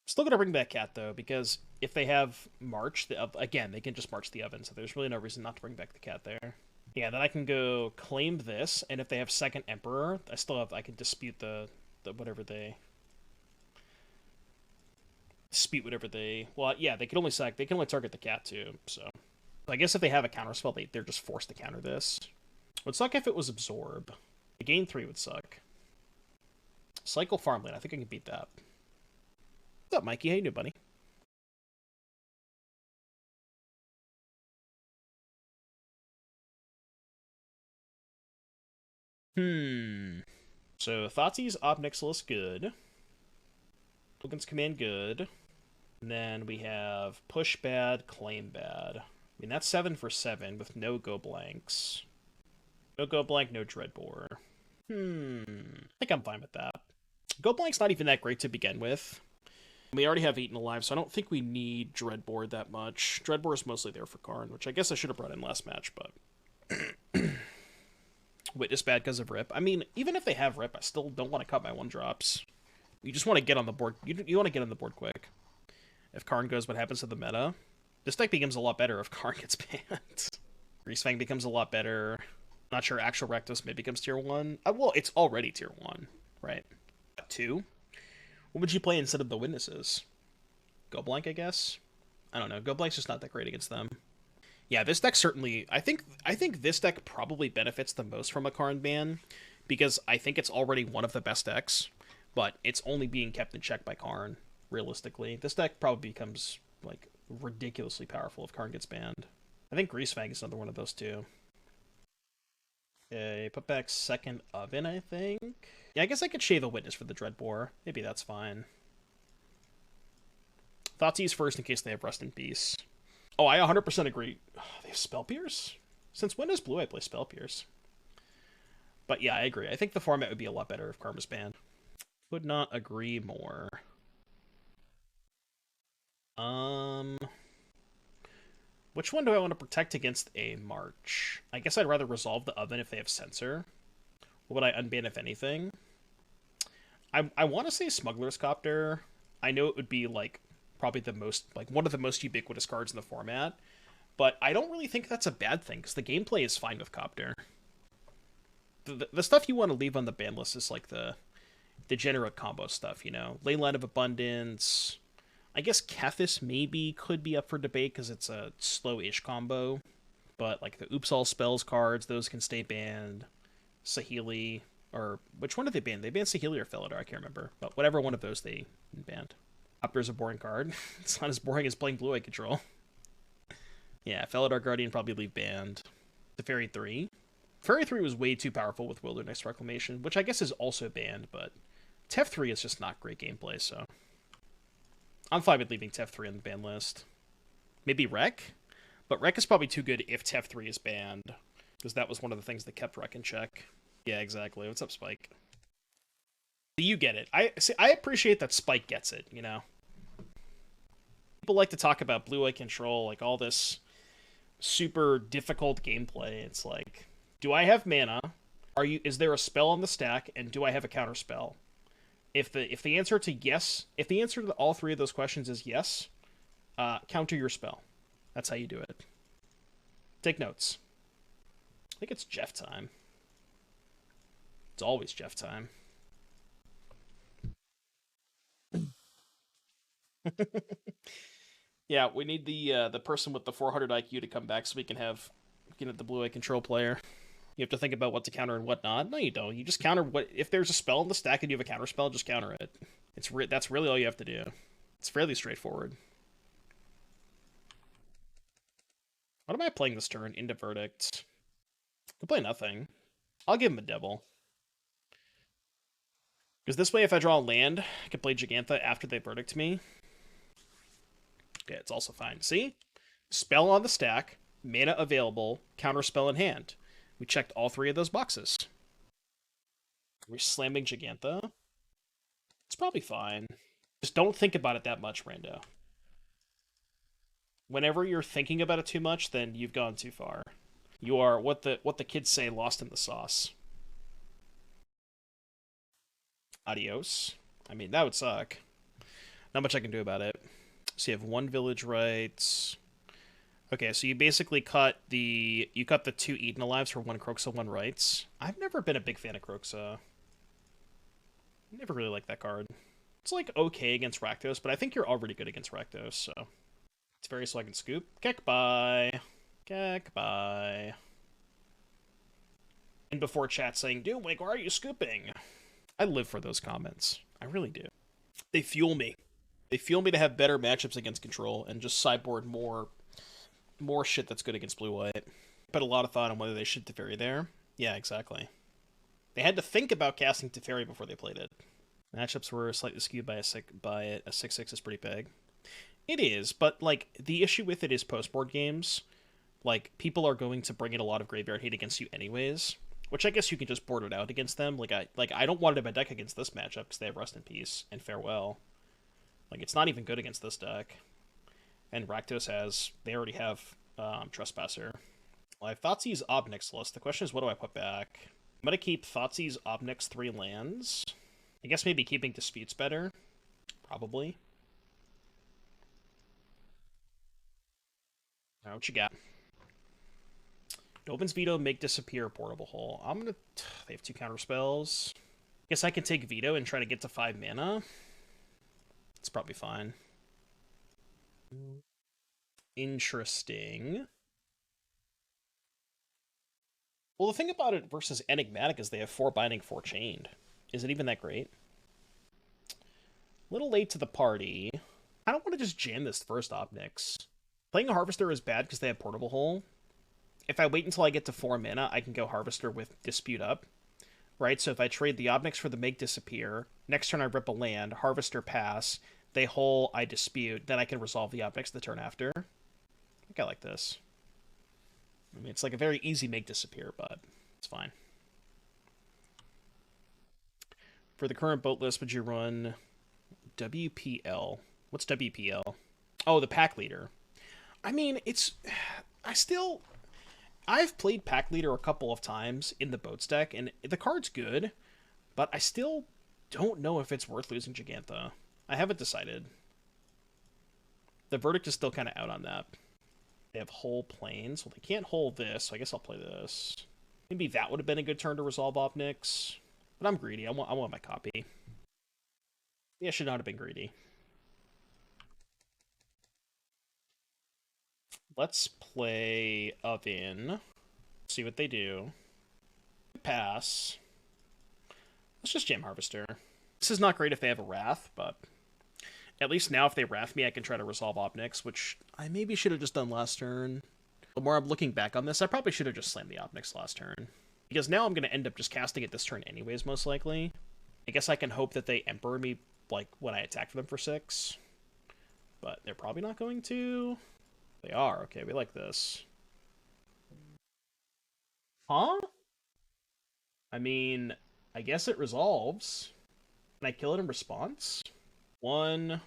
Still gonna bring back Cat, though, because if they have March, again, they can just March the Oven, so there's really no reason not to bring back the Cat there. Yeah, then I can go claim this, and if they have second Emperor, I can dispute the whatever they... Dispute whatever they... Well, yeah, they can only target the Cat, too, so... I guess if they have a counterspell, they're just forced to counter this. It would suck if it was Absorb. The gain 3 would suck. Cycle Farmland, I think I can beat that. What's up, Mikey? How you doing, buddy? So, Thoughtseize, Ob Nixilis, good. Tokens Command, good. And then we have Push bad, Claim bad. I mean, that's 7 for 7 with no go blanks. No go blank, no Dreadbore. I think I'm fine with that. Go blank's not even that great to begin with. We already have Eaten Alive, so I don't think we need Dreadbore that much. Dreadbore is mostly there for Karn, which I guess I should have brought in last match, but... Witness bad because of Rip. I mean, even if they have Rip, I still don't want to cut my 1-drops. You just want to get on the board. You want to get on the board quick. If Karn goes, what happens to the meta? This deck becomes a lot better if Karn gets banned. Greasefang becomes a lot better. Not sure actual Rakdos maybe becomes tier 1. Well, it's already tier 1, right? 2? What would you play instead of the Witnesses? Go Blank, I guess? I don't know. Go Blank's just not that great against them. Yeah, this deck certainly... I think this deck probably benefits the most from a Karn ban, because I think it's already one of the best decks, but it's only being kept in check by Karn, realistically. This deck probably becomes, like, ridiculously powerful if Karn gets banned. I think Greasefang is another one of those, too. Okay, put back second Oven, I think? Yeah, I guess I could shave a Witness for the Dreadbore. Maybe that's fine. Thoughtseize first in case they have Rest in Peace. Oh, I 100% agree. They have Spell Pierce? Since when is Blue I play Spell Pierce? But yeah, I agree. I think the format would be a lot better if Karma's banned. Would not agree more. Which one do I want to protect against a March? I guess I'd rather resolve the Oven if they have Censor. What would I unban if anything? I want to say Smuggler's Copter. I know it would be like probably the most, like one of the most ubiquitous cards in the format, But I don't really think that's a bad thing, because the gameplay is fine with Copter. The stuff you want to leave on the ban list is like the degenerate combo stuff, you know? Leyline of Abundance. I guess Kethis maybe could be up for debate because it's a slow-ish combo. But like the Oops All Spells cards, those can stay banned. Saheeli, or which one did they ban? They banned Saheeli or Felidar, I can't remember. But whatever one of those they banned. Copter's a boring card. It's not as boring as playing Blue-Eye Control. Yeah, Felidar Guardian probably leave banned. Teferi 3. Teferi 3 was way too powerful with Wilderness Reclamation, which I guess is also banned, but Tef 3 is just not great gameplay, so I'm fine with leaving Tef 3 on the ban list. Maybe Rek? But Rek is probably too good if Tef 3 is banned, because that was one of the things that kept Rek in check. Yeah, exactly. What's up, Spike? You get it. I appreciate that Spike gets it, you know? People like to talk about Blue-Eye Control, like all this super difficult gameplay. It's like, do I have mana? Is there a spell on the stack, and do I have a counter spell? If the answer to yes, if the answer to all three of those questions is yes, counter your spell. That's how you do it. Take notes. I think it's Jeff time. It's always Jeff time. Yeah, we need the person with the 400 IQ to come back so we can have the Blue-Eye Control player. You have to think about what to counter and what not. No, you don't. You just counter what if there's a spell in the stack and you have a counter spell, just counter it. That's really all you have to do. It's fairly straightforward. What am I playing this turn? Into Verdict. I can play nothing. I'll give him a Devil. Because this way, if I draw a land, I can play Jegantha after they Verdict me. Okay, it's also fine. See? Spell on the stack, mana available, counter spell in hand. We checked all three of those boxes. We're slamming Jegantha. It's probably fine. Just don't think about it that much, Rando. Whenever you're thinking about it too much, then you've gone too far. You are, what the kids say, lost in the sauce. Adios. I mean, that would suck. Not much I can do about it. So you have one village rights. Okay, so you basically cut the 2 Eaten Alives for 1 Kroxa, 1 rights. I've never been a big fan of Kroxa. Never really liked that card. It's like okay against Rakdos, but I think you're already good against Rakdos, so it's very so I can scoop. Kek bye. Kek bye. And before chat saying, dude, like, why are you scooping? I live for those comments. I really do. They fuel me. They fuel me to have better matchups against Control and just sideboard more shit that's good against Blue-White. Put a lot of thought on whether they should Teferi there. Yeah, exactly. They had to think about casting Teferi before they played it. Matchups were slightly skewed by a 6/6 is pretty big. It is, but like the issue with it is post-board games. Like people are going to bring in a lot of graveyard hate against you anyways, which I guess you can just board it out against them. I don't want it in my deck against this matchup because they have Rest in Peace and Farewell. Like it's not even good against this deck. And Rakdos they already have Trespasser. Well, I have Thoughtseize Ob Nixilis. The question is, what do I put back? I'm going to keep Thoughtseize Ob Nix 3 lands. I guess maybe keeping Disputes better. Probably. Now, what you got? Dovin's Veto, make disappear Portable Hole. I'm going to... They have 2 counter spells. Guess I can take Veto and try to get to 5 mana. It's probably fine. Interesting. Well, the thing about it versus Enigmatic is they have 4 binding, 4 chained. Is it even that great? A little late to the party. I don't want to just jam this first Ob Nix. Playing a Harvester is bad because they have Portable Hole. If I wait until I get to 4 mana, I can go Harvester with Dispute up. Right, so if I trade the Ob Nix for the Make Disappear, next turn I rip a land, Harvester pass, they hole, I Dispute, then I can resolve the Ob Nix the turn after. I think I like this. I mean, it's like a very easy Make Disappear, but it's fine. For the current boat list, would you run WPL? What's WPL? Oh, the Pack Leader. I mean, I've played Pack Leader a couple of times in the boats deck, and the card's good, but I still don't know if it's worth losing Jegantha. I haven't decided. The verdict is still kind of out on that. They have whole plains. Well, they can't hold this, so I guess I'll play this. Maybe that would have been a good turn to resolve Ob Nix. But I'm greedy. I want my copy. Yeah, I should not have been greedy. Let's play Oven. See what they do. Pass. Let's just jam Harvester. This is not great if they have a Wrath, but at least now if they Wrath me, I can try to resolve Ob Nix, which I maybe should have just done last turn. The more I'm looking back on this, I probably should have just slammed the Ob Nix last turn. Because now I'm going to end up just casting it this turn anyways, most likely. I guess I can hope that they Emperor me, like, when I attack for them for 6. But they're probably not going to. They are. Okay, we like this. Huh? I mean, I guess it resolves. Can I kill it in response? 1,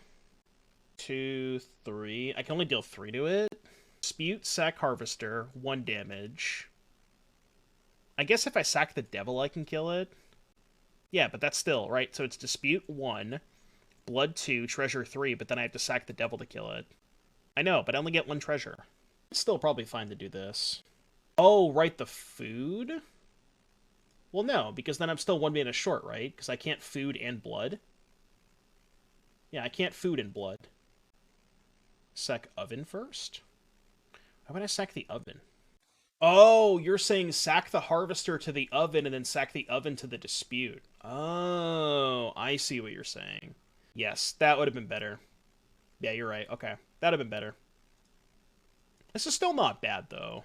2, 3. I can only deal 3 to it. Dispute, sack Harvester, 1 damage. I guess if I sack the Devil, I can kill it. Yeah, but that's still, right? So it's Dispute 1, Blood 2, Treasure 3, but then I have to sack the Devil to kill it. I know, but I only get 1 treasure. It's still probably fine to do this. Oh, right, the food? Well, no, because then I'm still 1 mana short, right? Because I can't food and blood. Yeah, I can't food and blood. Sack Oven first? Why would I sack the Oven? Oh, you're saying sack the Harvester to the Oven and then sack the Oven to the Dispute. Oh, I see what you're saying. Yes, that would have been better. Yeah, you're right. Okay, that would have been better. This is still not bad, though.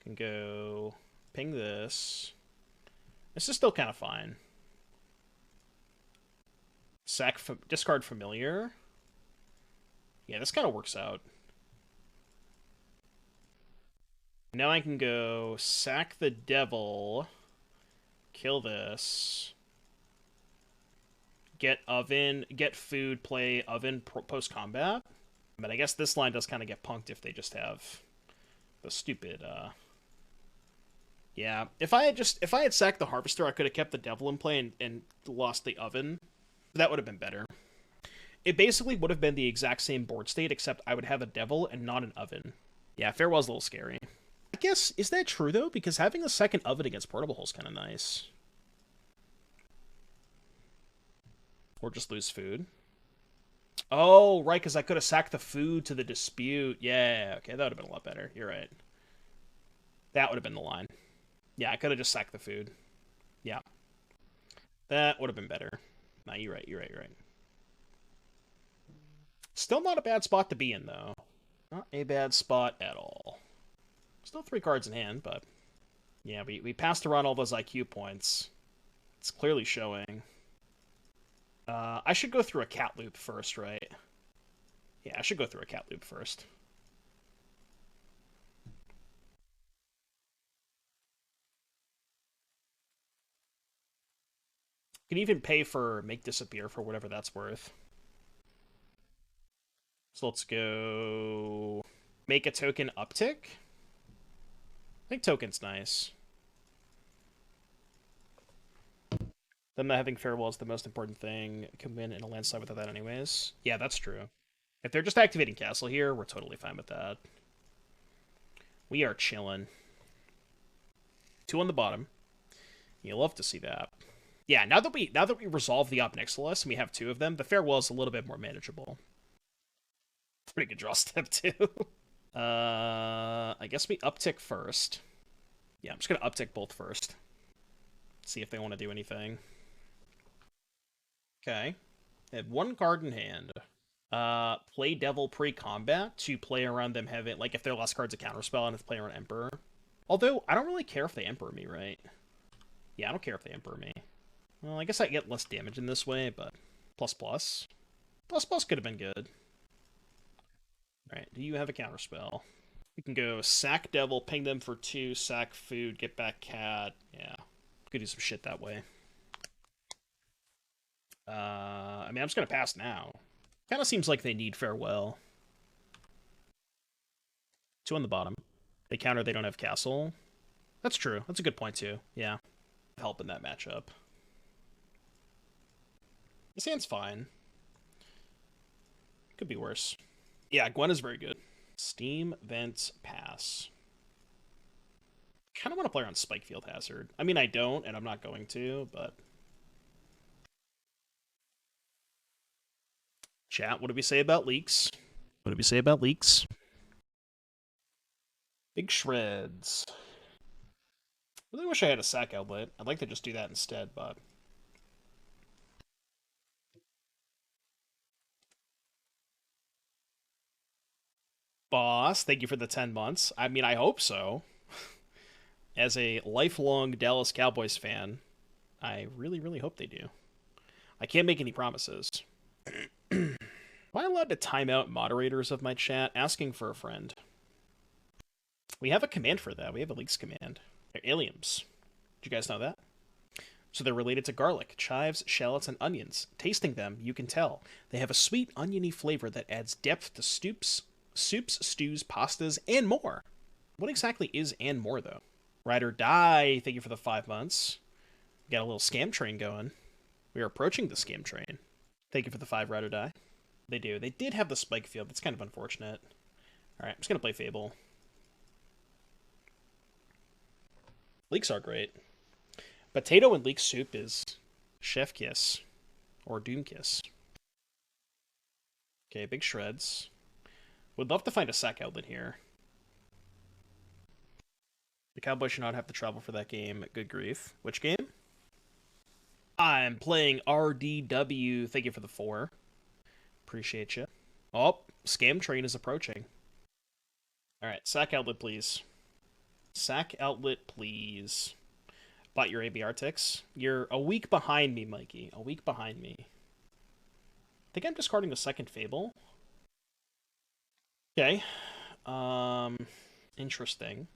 Can go ping this. This is still kind of fine. Sack, discard Familiar. Yeah, this kind of works out. Now I can go sack the Devil, kill this, get Oven, get food, play Oven post-combat. But I guess this line does kind of get punked if they just have the stupid, Yeah, if I had sacked the Harvester, I could have kept the Devil in play and lost the Oven. That would have been better. It basically would have been the exact same board state, except I would have a Devil and not an Oven. Yeah, Farewell's a little scary. I guess, is that true, though? Because having a second Oven against Portable Hole is kind of nice. Or just lose food. Oh, right, because I could have sacked the food to the Dispute. Yeah, okay, that would have been a lot better. You're right. That would have been the line. Yeah, I could have just sacked the food. Yeah. That would have been better. Nah, you're right, you're right, you're right. Still not a bad spot to be in, though. Not a bad spot at all. Still 3 cards in hand, but... Yeah, we passed around all those IQ points. It's clearly showing. I should go through a cat loop first, right? Yeah, I should go through a cat loop first. You can even pay for Make Disappear for whatever that's worth. So let's go... Make a token uptick? I think token's nice. Them not having Farewell is the most important thing. Can win in a landslide without that anyways. Yeah, that's true. If they're just activating Castle here, we're totally fine with that. We are chilling. 2 on the bottom. You love to see that. Yeah, now that we resolve the Ob Nixilis and we have 2 of them, the Farewell is a little bit more manageable. Pretty good draw step too. I guess we uptick first. Yeah, I'm just gonna uptick both first. See if they want to do anything. Okay. They have 1 card in hand. Play Devil pre-combat to play around them having, like, if their last card's a counterspell and it's play around Emperor. Although, I don't really care if they Emperor me, right? Yeah, I don't care if they Emperor me. Well, I guess I get less damage in this way, but... Plus plus. Plus plus could have been good. Alright, do you have a counterspell? We can go sack Devil, ping them for 2, sack food, get back cat. Yeah. Could do some shit that way. I mean, I'm just gonna pass now. Kind of seems like they need Farewell. 2 on the bottom. They counter, they don't have Castle. That's true. That's a good point, too. Yeah. Help in that matchup. This hand's fine. Could be worse. Yeah, Gwen is very good. Steam Vent Pass. Kind of want to play on Spikefield Hazard. I mean, I don't, and I'm not going to, but... Chat, what do we say about leaks? What do we say about leaks? Big shreds. I really wish I had a sack outlet. I'd like to just do that instead, but... Boss, thank you for the 10 months. I mean, I hope so. As a lifelong Dallas Cowboys fan, I really, really hope they do. I can't make any promises. Am I allowed to time out moderators of my chat asking for a friend? We have a command for that. We have a leaks command. They're aliens. Did you guys know that? So they're related to garlic, chives, shallots, and onions. Tasting them, you can tell. They have a sweet, oniony flavor that adds depth to soups, stews, pastas, and more. What exactly is and more, though? Ride or Die, thank you for the 5 months. We got a little scam train going. We are approaching the scam train. Thank you for the 5 Ride or Die. They do. They did have the spike field. That's kind of unfortunate. Alright, I'm just going to play Fable. Leeks are great. Potato and leek soup is chef kiss. Or doom kiss. Okay, big shreds. Would love to find a sack outlet here. The Cowboys should not have to travel for that game. Good grief. Which game? I'm playing RDW. Thank you for the 4. Appreciate you. Oh, scam train is approaching. Alright, sack outlet, please. Sack outlet, please. Bought your ABR ticks. You're a week behind me, Mikey. A week behind me. I think I'm discarding the second Fable. Okay. Interesting.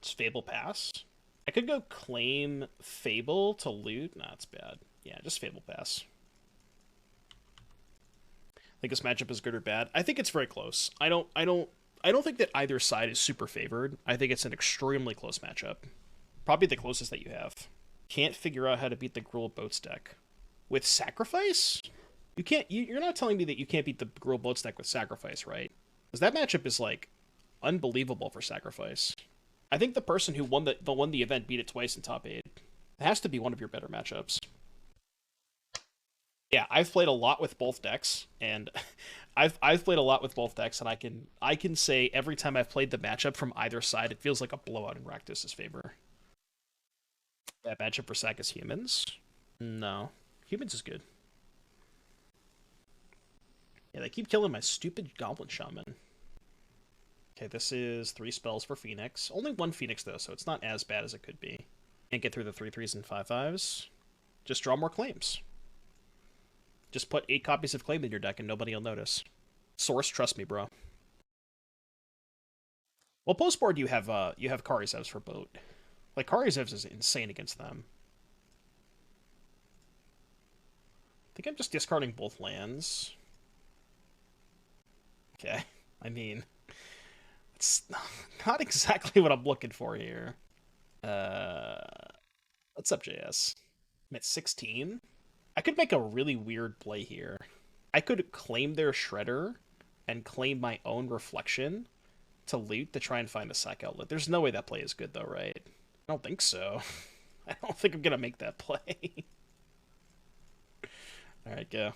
It's Fable Pass. I could go claim Fable to loot. Nah, it's bad. Yeah, just Fable Pass. Think this matchup is good or bad? I think it's very close. I don't think that either side is super favored. I think it's an extremely close matchup. Probably the closest that you have. Can't figure out how to beat the Gruul Boats deck. With Sacrifice? You can't. You're not telling me that you can't beat the Gruul Boats deck with Sacrifice, right? Because that matchup is like unbelievable for Sacrifice. I think the person who won the event beat it twice in top 8. It has to be one of your better matchups. Yeah, I've played a lot with both decks, and I've played a lot with both decks, and I can say every time I've played the matchup from either side, it feels like a blowout in Rakdos' favor. That matchup for Sack is Humans? No. Humans is good. Yeah, they keep killing my stupid Goblin Shaman. Okay, this is 3 spells for Phoenix. Only 1 Phoenix, though, so it's not as bad as it could be. Can't get through the 3/3s and 5/5s. Just draw more claims. Just put 8 copies of Claim in your deck and nobody will notice. Source, trust me, bro. Well, post board you have Kari Zevs for boat. Like, Kari Zevs is insane against them. I think I'm just discarding both lands. Okay. I mean, it's not exactly what I'm looking for here. What's up, JS? I'm at 16. I could make a really weird play here. I could claim their Shredder and claim my own Reflection to loot to try and find a sack outlet. There's no way that play is good, though, right? I don't think so. I don't think I'm going to make that play. Alright, go.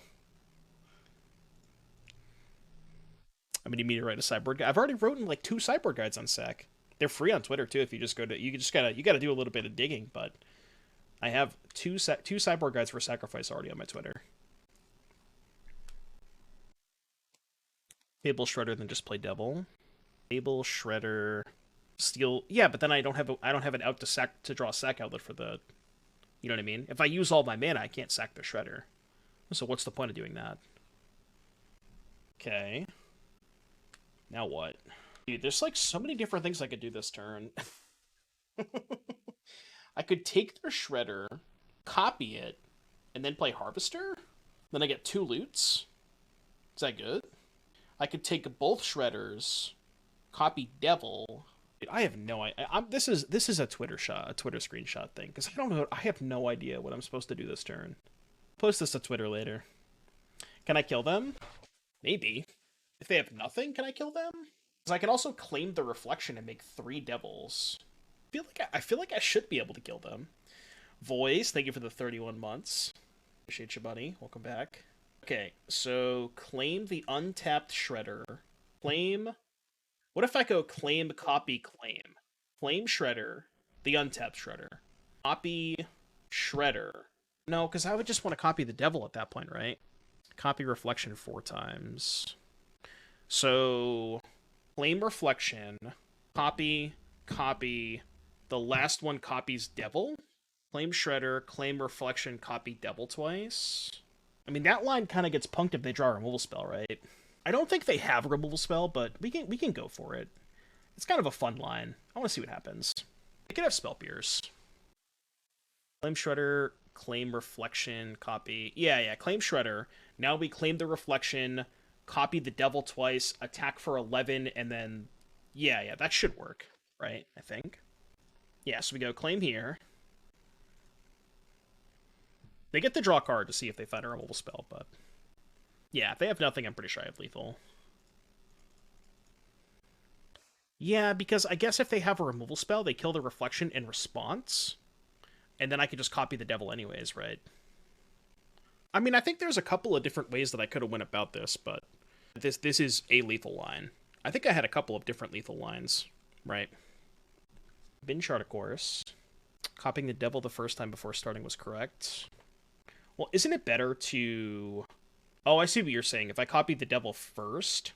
I mean, you need to write a sideboard guide. I've already written like 2 sideboard guides on sack. They're free on Twitter, too, if you just go to... You gotta do a little bit of digging, but... I have two sideboard guides for Sacrifice already on my Twitter. Fable Shredder, then just play Devil. Fable Shredder, Steal. Yeah, but then I don't have an out to draw a sack outlet for the. You know what I mean? If I use all my mana, I can't sack the Shredder. So what's the point of doing that? Okay. Now what? Dude, there's like so many different things I could do this turn. I could take their Shredder, copy it, and then play Harvester? Then I get 2 loots? Is that good? I could take both Shredders, copy Devil. Dude, I have no idea. This is a Twitter screenshot thing, because I don't know. I have no idea what I'm supposed to do this turn. Post this to Twitter later. Can I kill them? Maybe. If they have nothing, can I kill them? Because I can also claim the reflection and make 3 devils. I feel like I should be able to kill them. Voice, thank you for the 31 months. Appreciate you, buddy. Welcome back. Okay, so claim the untapped Shredder. Claim... What if I go claim, copy, claim? Claim Shredder, the untapped Shredder. Copy Shredder. No, because I would just want to copy the devil at that point, right? Copy reflection 4 times. So, claim reflection, copy, copy. The last one copies devil. Claim Shredder, claim reflection, copy devil twice. I mean, that line kind of gets punked if they draw a removal spell, right? I don't think they have a removal spell, but we can go for it. It's kind of a fun line. I want to see what happens. They could have Spell Pierce. Claim Shredder, claim reflection, copy. Yeah, claim Shredder. Now we claim the reflection, copy the devil twice, attack for 11, and then... Yeah, that should work, right? I think. Yeah, so we go claim here. They get to draw a card to see if they find a removal spell, but... Yeah, if they have nothing, I'm pretty sure I have lethal. Yeah, because I guess if they have a removal spell, they kill the reflection in response. And then I could just copy the devil anyways, right? I mean, I think there's a couple of different ways that I could have went about this, but this is a lethal line. I think I had a couple of different lethal lines, right? Bin chart, of course. Copying the devil the first time before starting was correct. Well, isn't it better to... Oh, I see what you're saying. If I copy the devil first,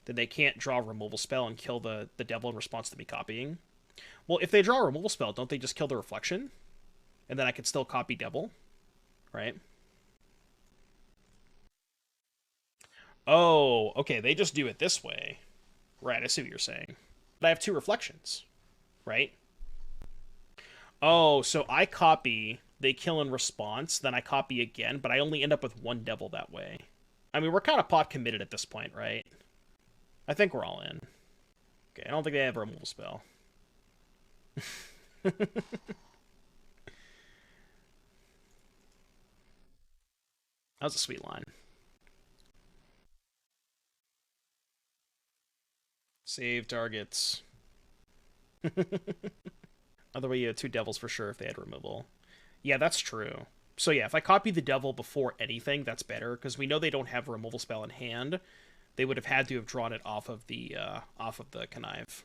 then they can't draw a removal spell and kill the devil in response to me copying. Well, if they draw a removal spell, don't they just kill the reflection? And then I can still copy devil, right? Oh, okay, they just do it this way. Right, I see what you're saying. But I have 2 reflections, right? Oh, so I copy, they kill in response, then I copy again, but I only end up with 1 devil that way. I mean, we're kind of pot committed at this point, right? I think we're all in. Okay, I don't think they have a removal spell. That was a sweet line. Save targets. Other way, you had 2 devils for sure if they had removal. Yeah, that's true. So yeah, if I copy the devil before anything, that's better, because we know they don't have a removal spell in hand. They would have had to have drawn it off of the connive.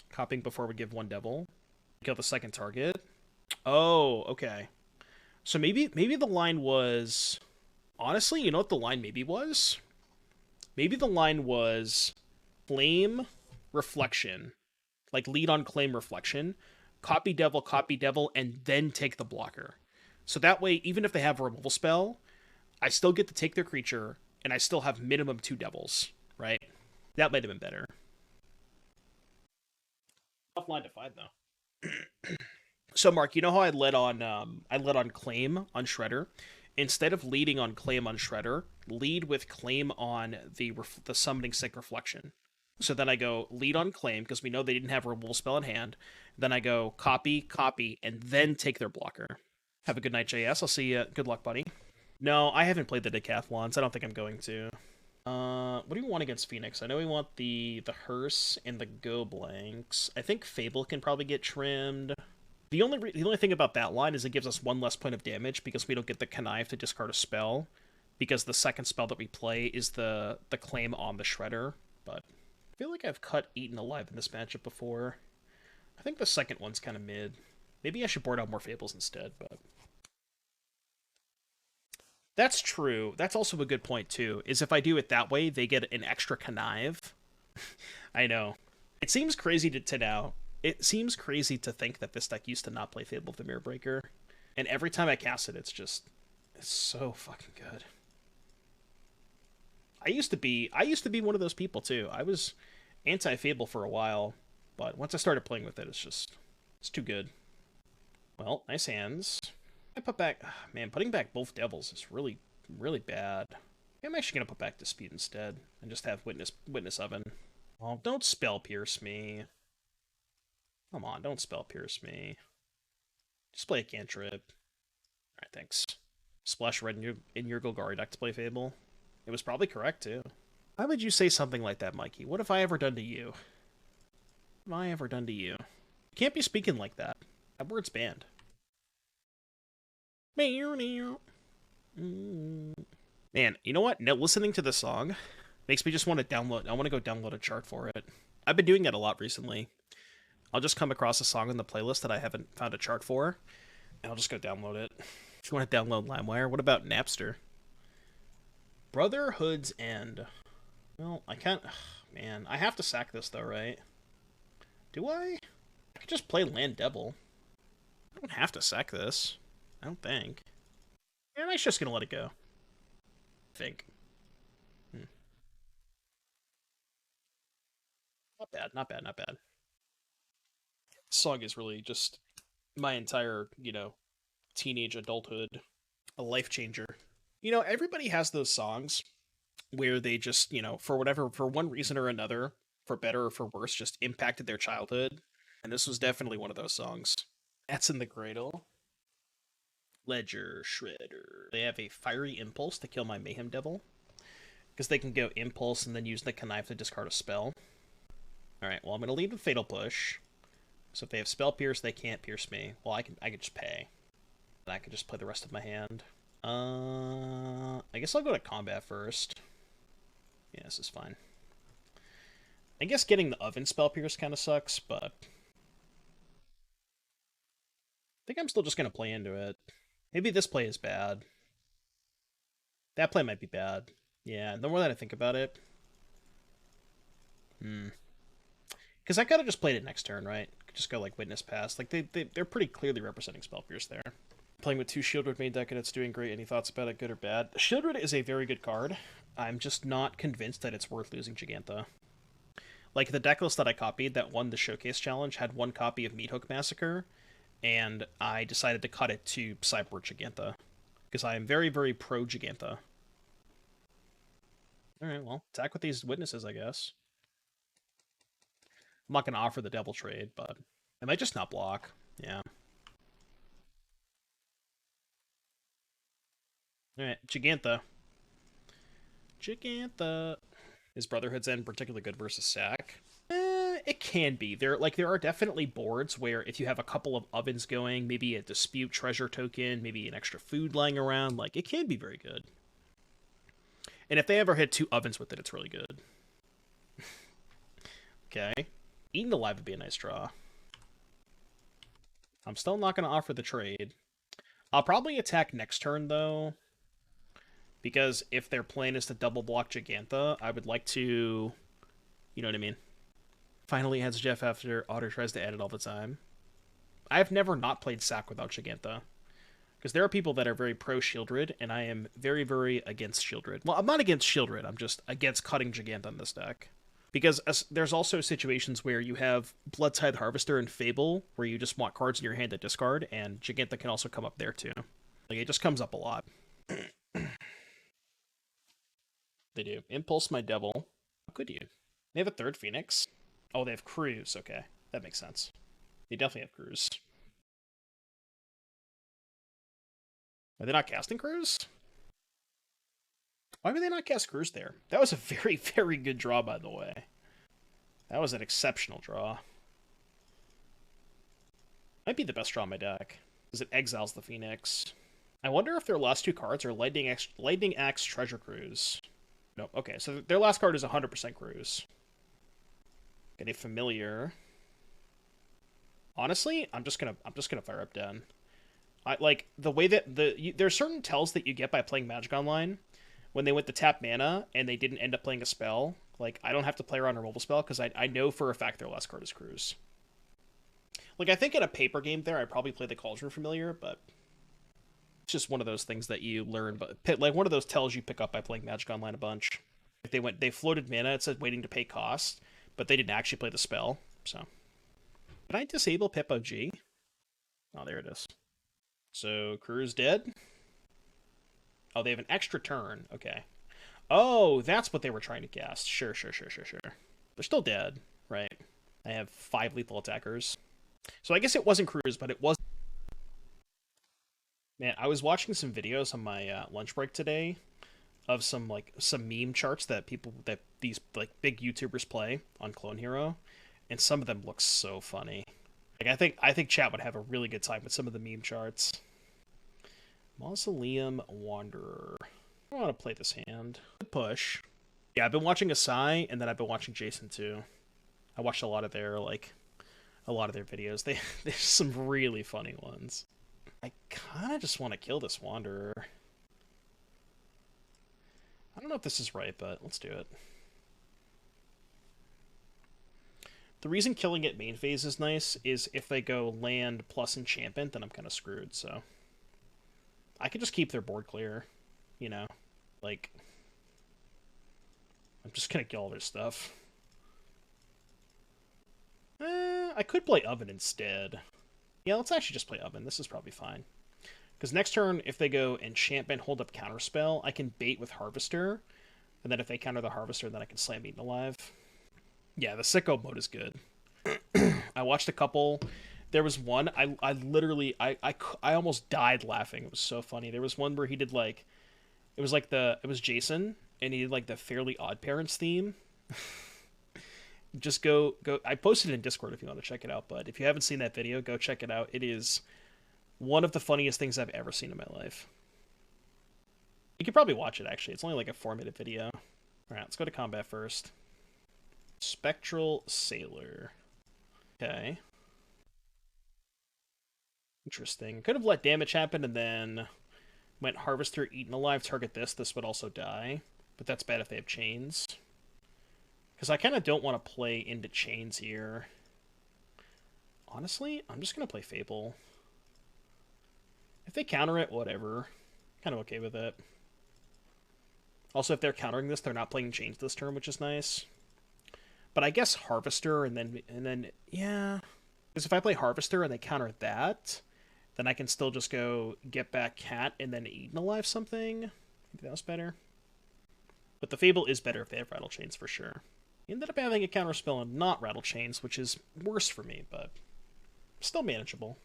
Copying before would give 1 devil. Kill the second target. Oh, okay. So maybe the line was... Honestly, you know what the line maybe was? Maybe the line was claim reflection. Like lead on claim reflection. Copy devil, and then take the blocker. So that way, even if they have a removal spell, I still get to take their creature, and I still have minimum 2 devils, right? That might have been better. Tough line to find, though. So, Mark, you know how I led on claim on Shredder? Instead of leading on claim on Shredder, lead with claim on the summoning sync reflection. So then I go lead on claim, because we know they didn't have a removal spell in hand. Then I go copy, and then take their blocker. Have a good night, JS. I'll see you. Good luck, buddy. No, I haven't played the decathlons. I don't think I'm going to. What do we want against Phoenix? I know we want the hearse and the go blanks. I think Fable can probably get trimmed. The only thing about that line is it gives us 1 less point of damage because we don't get the connive to discard a spell, because the second spell that we play is the claim on the Shredder. But I feel like I've cut Eaten Alive in this matchup before. I think the second one's kind of mid. Maybe I should board out more Fables instead, but... That's true. That's also a good point, too, is if I do it that way, they get an extra connive. I know. It seems crazy to now. It seems crazy to think that this deck used to not play Fable of the Mirror Breaker. And every time I cast it, it's so fucking good. I used to be one of those people, too. I was anti-Fable for a while, but once I started playing with it, it's too good. Well, nice hands. I put back... Man, putting back both devils is really, really bad. I'm actually going to put back Dispute instead, and just have Witness Oven. Oh, don't Spell Pierce me. Come on, don't Spell Pierce me. Just play a cantrip. Alright, thanks. Splash red in your Golgari deck to play Fable. It was probably correct, too. Why would you say something like that, Mikey? What have I ever done to you? What have I ever done to you? You can't be speaking like that. That word's banned. Man, you know what? Now, listening to the song makes me just want to download. I want to go download a chart for it. I've been doing that a lot recently. I'll just come across a song on the playlist that I haven't found a chart for, and I'll just go download it. If you want to download LimeWire, what about Napster? Brotherhood's End. Well, I can't... Man, I have to sack this, though, right? Do I? I could just play Land Devil. I don't have to sack this. I don't think. Yeah, I'm just gonna let it go. I think. Not bad, not bad, not bad. This song is really just my entire, teenage adulthood. A life changer. Everybody has those songs where they just, for one reason or another, for better or for worse, just impacted their childhood. And this was definitely one of those songs. That's in the Cradle. Ledger Shredder. They have a Fiery Impulse to kill my Mayhem Devil. Because they can go Impulse and then use the Connive to discard a spell. Alright, well, I'm going to leave the Fatal Push. So if they have Spell Pierce, they can't pierce me. Well, I can just pay. And I can just play the rest of my hand. I guess I'll go to combat first. Yeah, this is fine. I guess getting the Oven Spell Pierce kind of sucks, but... I think I'm still just going to play into it. Maybe this play is bad. That play might be bad. Yeah, the more that I think about it... Because I could have just played it next turn, right? Just go, Witness Pass. They're pretty clearly representing Spell Pierce there. Playing with 2 Shieldred main deck and it's doing great. Any thoughts about it, good or bad? Shieldred is a very good card. I'm just not convinced that it's worth losing Jegantha. The decklist that I copied that won the Showcase Challenge had 1 copy of Meathook Massacre, and I decided to cut it to Sideboard Jegantha. Because I am very, very pro Jegantha. Alright, well, attack with these witnesses, I guess. I'm not going to offer the Devil trade, but I might just not block. Yeah. Alright, Jegantha. Jegantha. Is Brotherhood's End particularly good versus sack? It can be. There are definitely boards where if you have a couple of ovens going, maybe a dispute treasure token, maybe an extra food lying around, it can be very good. And if they ever hit 2 ovens with it, it's really good. Okay. Eaten Alive would be a nice draw. I'm still not going to offer the trade. I'll probably attack next turn, though. Because if their plan is to double block Jegantha, I would like to... You know what I mean? Finally adds Jeff after Otter tries to add it all the time. I've never not played sack without Jegantha. Because there are people that are very pro-Shieldred, and I am very, very against Shieldred. Well, I'm not against Shieldred, I'm just against cutting Jegantha in this deck. Because there's also situations where you have Bloodtithe Harvester and Fable, where you just want cards in your hand to discard, and Jegantha can also come up there too. It just comes up a lot. They do. Impulse my Devil. How could you? They have a 3rd Phoenix. Oh, they have Cruise. Okay, that makes sense. They definitely have Cruise. Are they not casting Cruise? Why would they not cast Cruise there? That was a very, very good draw, by the way. That was an exceptional draw. Might be the best draw in my deck, because it exiles the Phoenix. I wonder if their last 2 cards are Lightning Axe Treasure Cruise. No, okay, so their last card is 100% Cruise. Get a Familiar. Honestly, I'm just gonna fire up Den. The way that there are certain tells that you get by playing Magic Online. When they went to tap mana and they didn't end up playing a spell, I don't have to play around a removal spell because I know for a fact their last card is Cruise. I think in a paper game there, I'd probably play the Cauldron Familiar, but it's just one of those things that you learn. But one of those tells you pick up by playing Magic Online a bunch. They floated mana, it said waiting to pay cost, but they didn't actually play the spell. So, can I disable Pip OG? Oh, there it is. So Cruise dead. Oh, they have an extra turn. Okay. Oh, that's what they were trying to cast. Sure. They're still dead, right? I have 5 lethal attackers. So I guess it wasn't Cruise, but it was... Man, I was watching some videos on my lunch break today of some meme charts that these like big YouTubers play on Clone Hero, and some of them look so funny. Like I think chat would have a really good time with some of the meme charts. Mausoleum Wanderer. I want to play this hand. Push. Yeah, I've been watching Asai, and then I've been watching Jason too. I watched a lot of their videos. There's some really funny ones. I kind of just want to kill this Wanderer. I don't know if this is right, but let's do it. The reason killing it main phase is nice is if they go land plus enchantment, then I'm kind of screwed, so... I could just keep their board clear, you know? Like... I'm just gonna kill all their stuff. I could play Oven instead. Yeah, let's actually just play Oven. This is probably fine. Because next turn, if they go Enchantment, hold up Counterspell, I can bait with Harvester. And then if they counter the Harvester, then I can slam Eaten Alive. Yeah, the Sicko mode is good. I watched a couple. There was one, I literally, I almost died laughing. It was so funny. There was one where he did like, it was Jason, and he did like the Fairly Odd Parents theme. Just go. I posted it in Discord if you want to check it out, but if you haven't seen that video, go check it out. It is one of the funniest things I've ever seen in my life. You could probably watch it, actually. It's only like a 4-minute video. Alright, let's go to combat first. Spectral Sailor. Okay. Interesting. Could have let damage happen and then went Harvester, Eaten Alive, target this. This would also die. But that's bad if they have chains. Because I kind of don't want to play into chains here. Honestly, I'm just going to play Fable. If they counter it, whatever. Kind of okay with it. Also, if they're countering this, they're not playing chains this turn, which is nice. But I guess Harvester and then yeah. Because if I play Harvester and they counter that, then I can still just go get back Cat and then Eaten Alive something. Maybe that was better. But the Fable is better if they have Rattle Chains for sure. Ended up having a counterspell and not Rattle Chains, which is worse for me, but still manageable.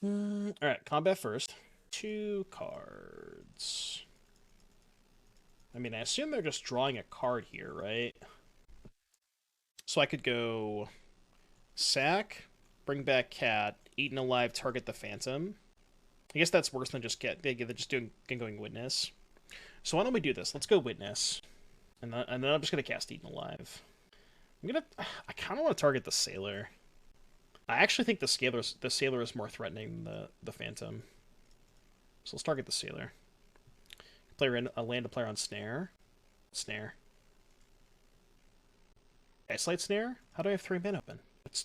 Alright, combat first. 2 cards. I mean, I assume they're just drawing a card here, right? So I could go sack, bring back Cat, Eaten Alive, target the Phantom. I guess that's worse than just going Witness. So why don't we do this? Let's go Witness. And then I'm just going to cast Eaten Alive. I kind of want to target the Sailor. I actually think the Sailor is more threatening than the Phantom. So let's target the Sailor. Land a player on Snare. Snare. Isolate Snare? How do I have 3 mana open?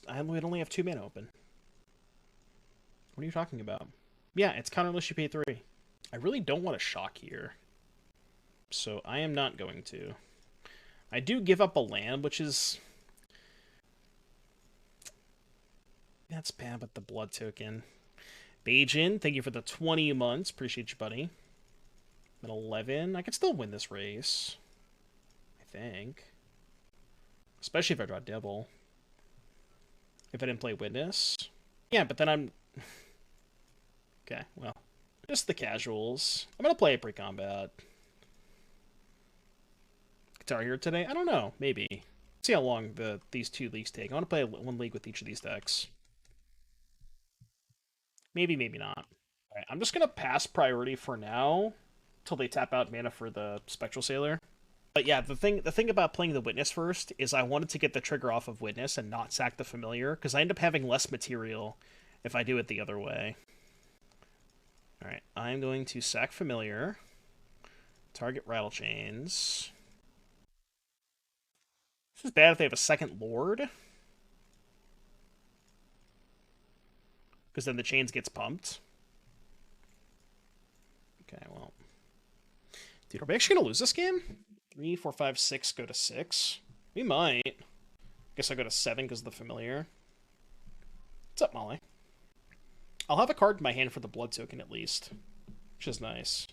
I only have 2 mana open. What are you talking about? Yeah, it's counter unless you pay 3. I really don't want to shock here. So I am not going to. I do give up a land, which is... That's bad with the blood token. Bajin, thank you for the 20 months. Appreciate you, buddy. An 11. I can still win this race. I think. Especially if I draw Devil. If I didn't play Witness. Yeah, but then I'm... Okay, well. Just the casuals. I'm going to play it pre-combat. Guitar Hero today? I don't know. Maybe. See how long these 2 leagues take. I want to play 1 league with each of these decks. Maybe, maybe not. Alright, I'm just going to pass priority for now. Until they tap out mana for the Spectral Sailor. But yeah, the thing about playing the Witness first is I wanted to get the trigger off of Witness and not sack the Familiar. Because I end up having less material if I do it the other way. Alright, I'm going to sack Familiar. Target Rattle Chains. This is bad if they have a second Lord. Because then the chains gets pumped. Okay, well. Dude, are we actually going to lose this game? 3, 4, 5, 6 go to 6. We might. Guess I'll go to 7 because of the Familiar. What's up, Molly? I'll have a card in my hand for the blood token at least. Which is nice.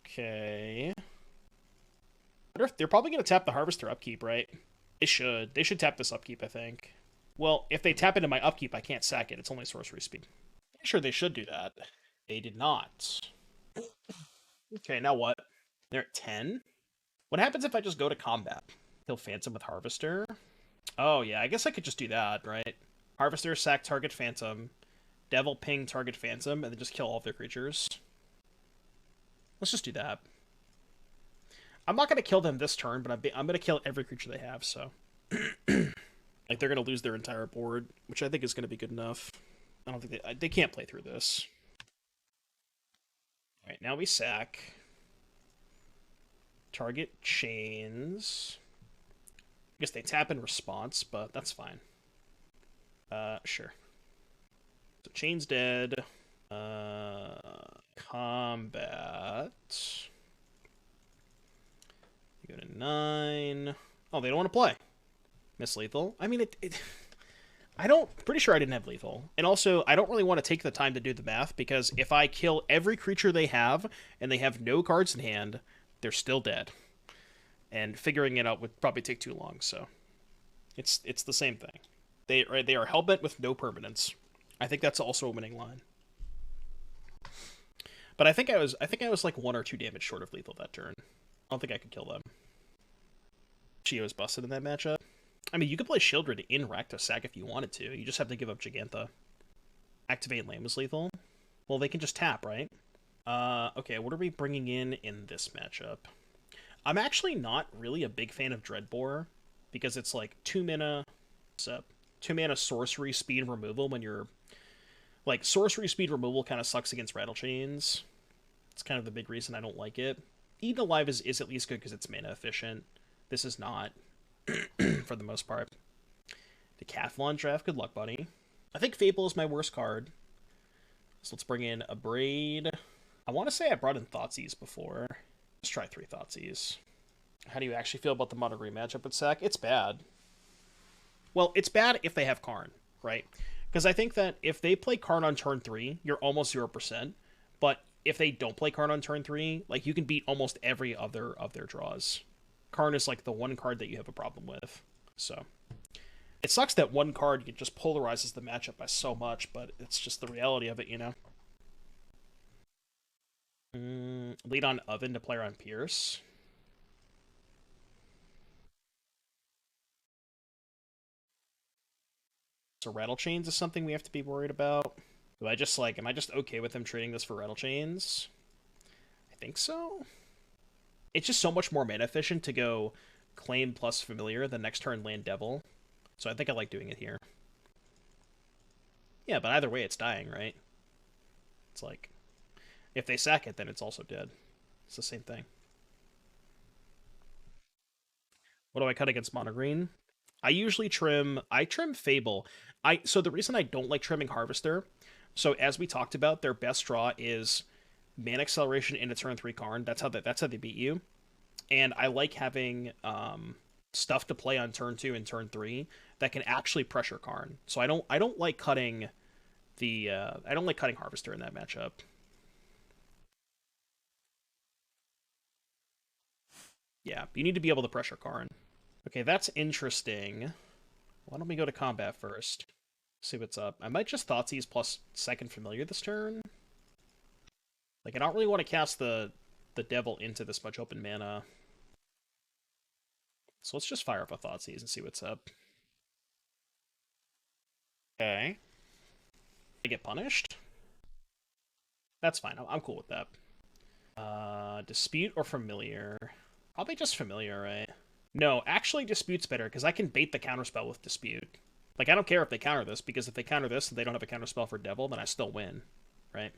Okay. They're probably going to tap the Harvester upkeep, right? They should. They should tap this upkeep, I think. Well, if they tap into my upkeep, I can't sack it. It's only sorcery speed. Sure, they should do that. They did not. Okay, now what? They're at 10? What happens if I just go to combat? Kill Phantom with Harvester? Oh, yeah, I guess I could just do that, right? Harvester, sack target Phantom, Devil ping target Phantom, and then just kill all of their creatures. Let's just do that. I'm not going to kill them this turn, but I'm going to kill every creature they have, so... like, they're going to lose their entire board, which I think is going to be good enough. I don't think they can't play through this. Alright, now we sack. Target chains. I guess they tap in response, but that's fine. Sure. So chain's dead. Combat. You go to 9. Oh, they don't want to play. Miss lethal. I mean, pretty sure I didn't have lethal. And also, I don't really want to take the time to do the math, because if I kill every creature they have, and they have no cards in hand, they're still dead. And figuring it out would probably take too long, so... It's the same thing. They are hellbent with no permanence. I think that's also a winning line. But I think I was like 1 or 2 damage short of lethal that turn. I don't think I could kill them. Chio's busted in that matchup. I mean, you could play Shieldred in Rakdos sack if you wanted to. You just have to give up Jegantha. Activate Lamb is lethal. Well, they can just tap, right? Okay, what are we bringing in this matchup? I'm actually not really a big fan of Dreadbore, because it's like 2 mana, 2 mana sorcery speed removal when you're... Like, sorcery speed removal kind of sucks against Rattlechains. It's kind of the big reason I don't like it. Eaten Alive is at least good because it's mana efficient. This is not, for the most part. Decathlon draft, good luck, buddy. I think Fable is my worst card. So let's bring in Abrade. I want to say I brought in Thoughtseize before. Let's try 3 Thoughtseize. How do you actually feel about the Mono Green matchup at Sack? It's bad. Well, it's bad if they have Karn, right? Because I think that if they play Karn on turn 3, you're almost 0%. But if they don't play Karn on turn 3, like, you can beat almost every other of their draws. Karn is like the one card that you have a problem with. So it sucks that one card just polarizes the matchup by so much, but it's just the reality of it, you know? Lead on Oven to play around Pierce. So Rattlechains is something we have to be worried about. Do I just, like, am I just okay with them trading this for Rattlechains? I think so. It's just so much more mana efficient to go Claim plus Familiar, the next turn land Devil. So I think I like doing it here. Yeah, but either way, it's dying, right? It's like, if they sack it, then it's also dead. It's the same thing. What do I cut against Mono Green? I usually trim Fable. So the reason I don't like trimming Harvester, so as we talked about, their best draw is Mana Acceleration into turn 3 Karn. That's how they beat you. And I like having stuff to play on turn 2 and turn 3 that can actually pressure Karn. So I don't like cutting Harvester in that matchup. Yeah, you need to be able to pressure Karn. Okay, that's interesting. Why don't we go to combat first? See what's up. I might just Thoughtseize plus second Familiar this turn. Like, I don't really want to cast the Devil into this much open mana. So let's just fire up a Thoughtseize and see what's up. Okay. I get punished? That's fine. I'm cool with that. Dispute or Familiar? Probably just Familiar, right? No, actually Dispute's better, because I can bait the counterspell with Dispute. Like, I don't care if they counter this, because if they counter this and they don't have a counterspell for Devil, then I still win, right?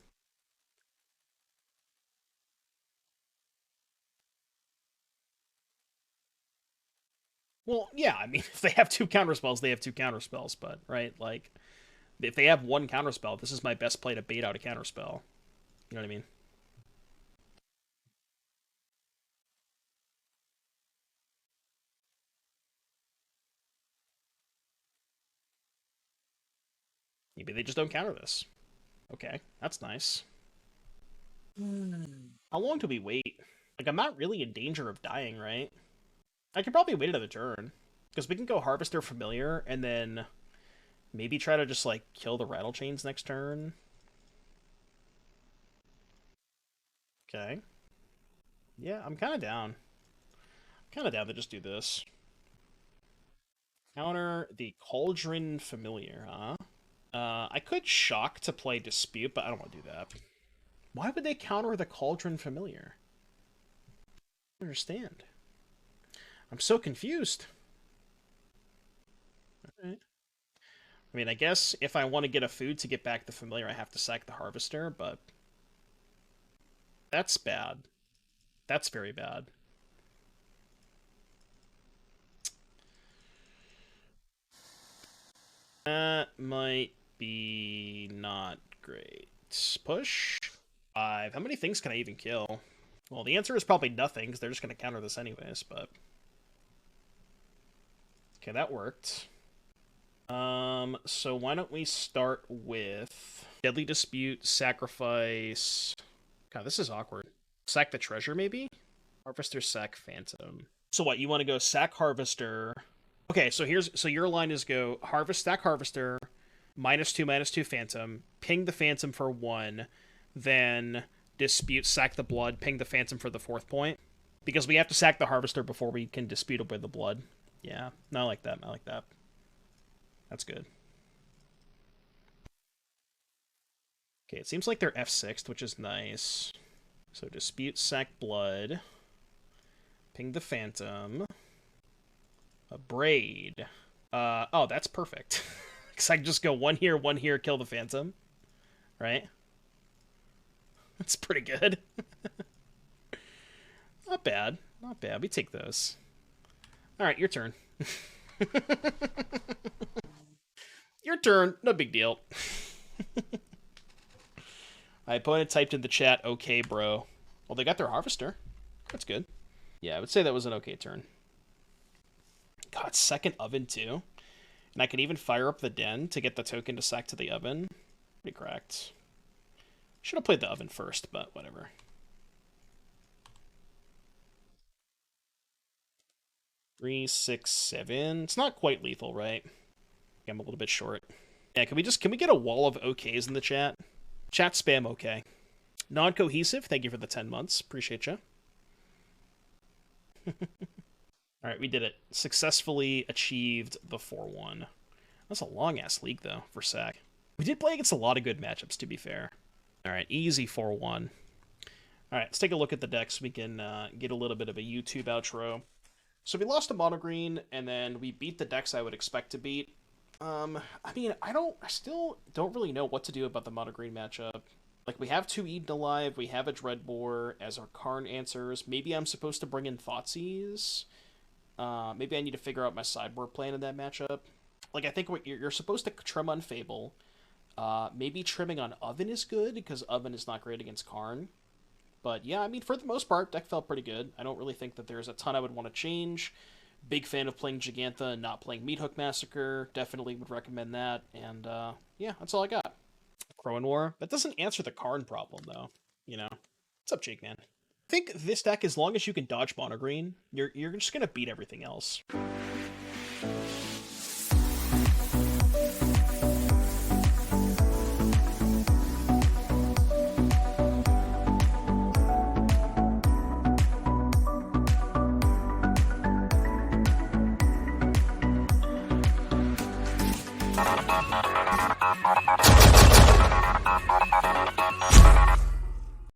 Well, yeah, I mean, if they have 2 counterspells, they have 2 counterspells, but, right, like, if they have 1 counterspell, this is my best play to bait out a counterspell. You know what I mean? Maybe they just don't counter this. Okay, that's nice. How long do we wait? Like, I'm not really in danger of dying, right? I could probably wait another turn. Because we can go Harvester Familiar, and then maybe try to just, like, kill the Rattlechains next turn. Okay. Yeah, I'm kind of down. Kind of down to just do this. Counter the Cauldron Familiar, huh? I could shock to play Dispute, but I don't want to do that. Why would they counter the Cauldron Familiar? I don't understand. I'm so confused. Alright. I mean, I guess if I want to get a food to get back the Familiar, I have to sack the Harvester, but... That's bad. That's very bad. That might be not great. Push. 5. How many things can I even kill? Well, the answer is probably nothing, because they're just going to counter this anyways, but... Okay, that worked. So why don't we start with... Deadly Dispute, Sacrifice... God, this is awkward. Sack the Treasure, maybe? Harvester, sack Phantom. So what, you want to go sack Harvester... Okay, so your line is go stack Harvester, -2/-2 Phantom, ping the Phantom for 1, then Dispute, sack the Blood, ping the Phantom for the 4th point. Because we have to sack the Harvester before we can dispute it with the Blood. Yeah, I like that, I like that. That's good. Okay, it seems like they're F6'd, which is nice. So Dispute, sack Blood, ping the Phantom... Abrade. Oh, that's perfect. Because I can just go 1 here, kill the Phantom. Right? That's pretty good. Not bad. Not bad. We take those. Alright, your turn. Your turn. No big deal. My opponent typed in the chat, okay, bro. Well, they got their Harvester. That's good. Yeah, I would say that was an okay turn. God, second oven too? And I can even fire up the den to get the token to sack to the oven. Pretty cracked. Should have played the oven first, but whatever. Three, 6, 7. It's not quite lethal, right? I'm a little bit short. Yeah, can we get a wall of OKs in the chat? Chat spam okay. Non-cohesive, thank you for the 10 months. Appreciate you. Alright, we did it. Successfully achieved the 4-1. That's a long-ass league, though, for sack. We did play against a lot of good matchups, to be fair. Alright, easy 4-1. Alright, let's take a look at the deck so we can get a little bit of a YouTube outro. So we lost to Mono Green, and then we beat the decks I would expect to beat. I mean, I still don't really know what to do about the Mono Green matchup. Like, we have 2 Eden Alive, we have a Dreadbore as our Karn answers. Maybe I'm supposed to bring in Thoughtseize. Maybe I need to figure out my sideboard plan in that matchup. Like, I think you're supposed to trim on Fable. Maybe trimming on Oven is good, because Oven is not great against Karn. But yeah, I mean, for the most part, deck felt pretty good. I don't really think that there's a ton I would want to change. Big fan of playing Jegantha and not playing Meathook Massacre. Definitely would recommend that. And yeah, that's all I got. Crow and War. That doesn't answer the Karn problem, though. You know? What's up, Jake, man? I think this deck, as long as you can dodge Mono Green, you're just going to beat everything else.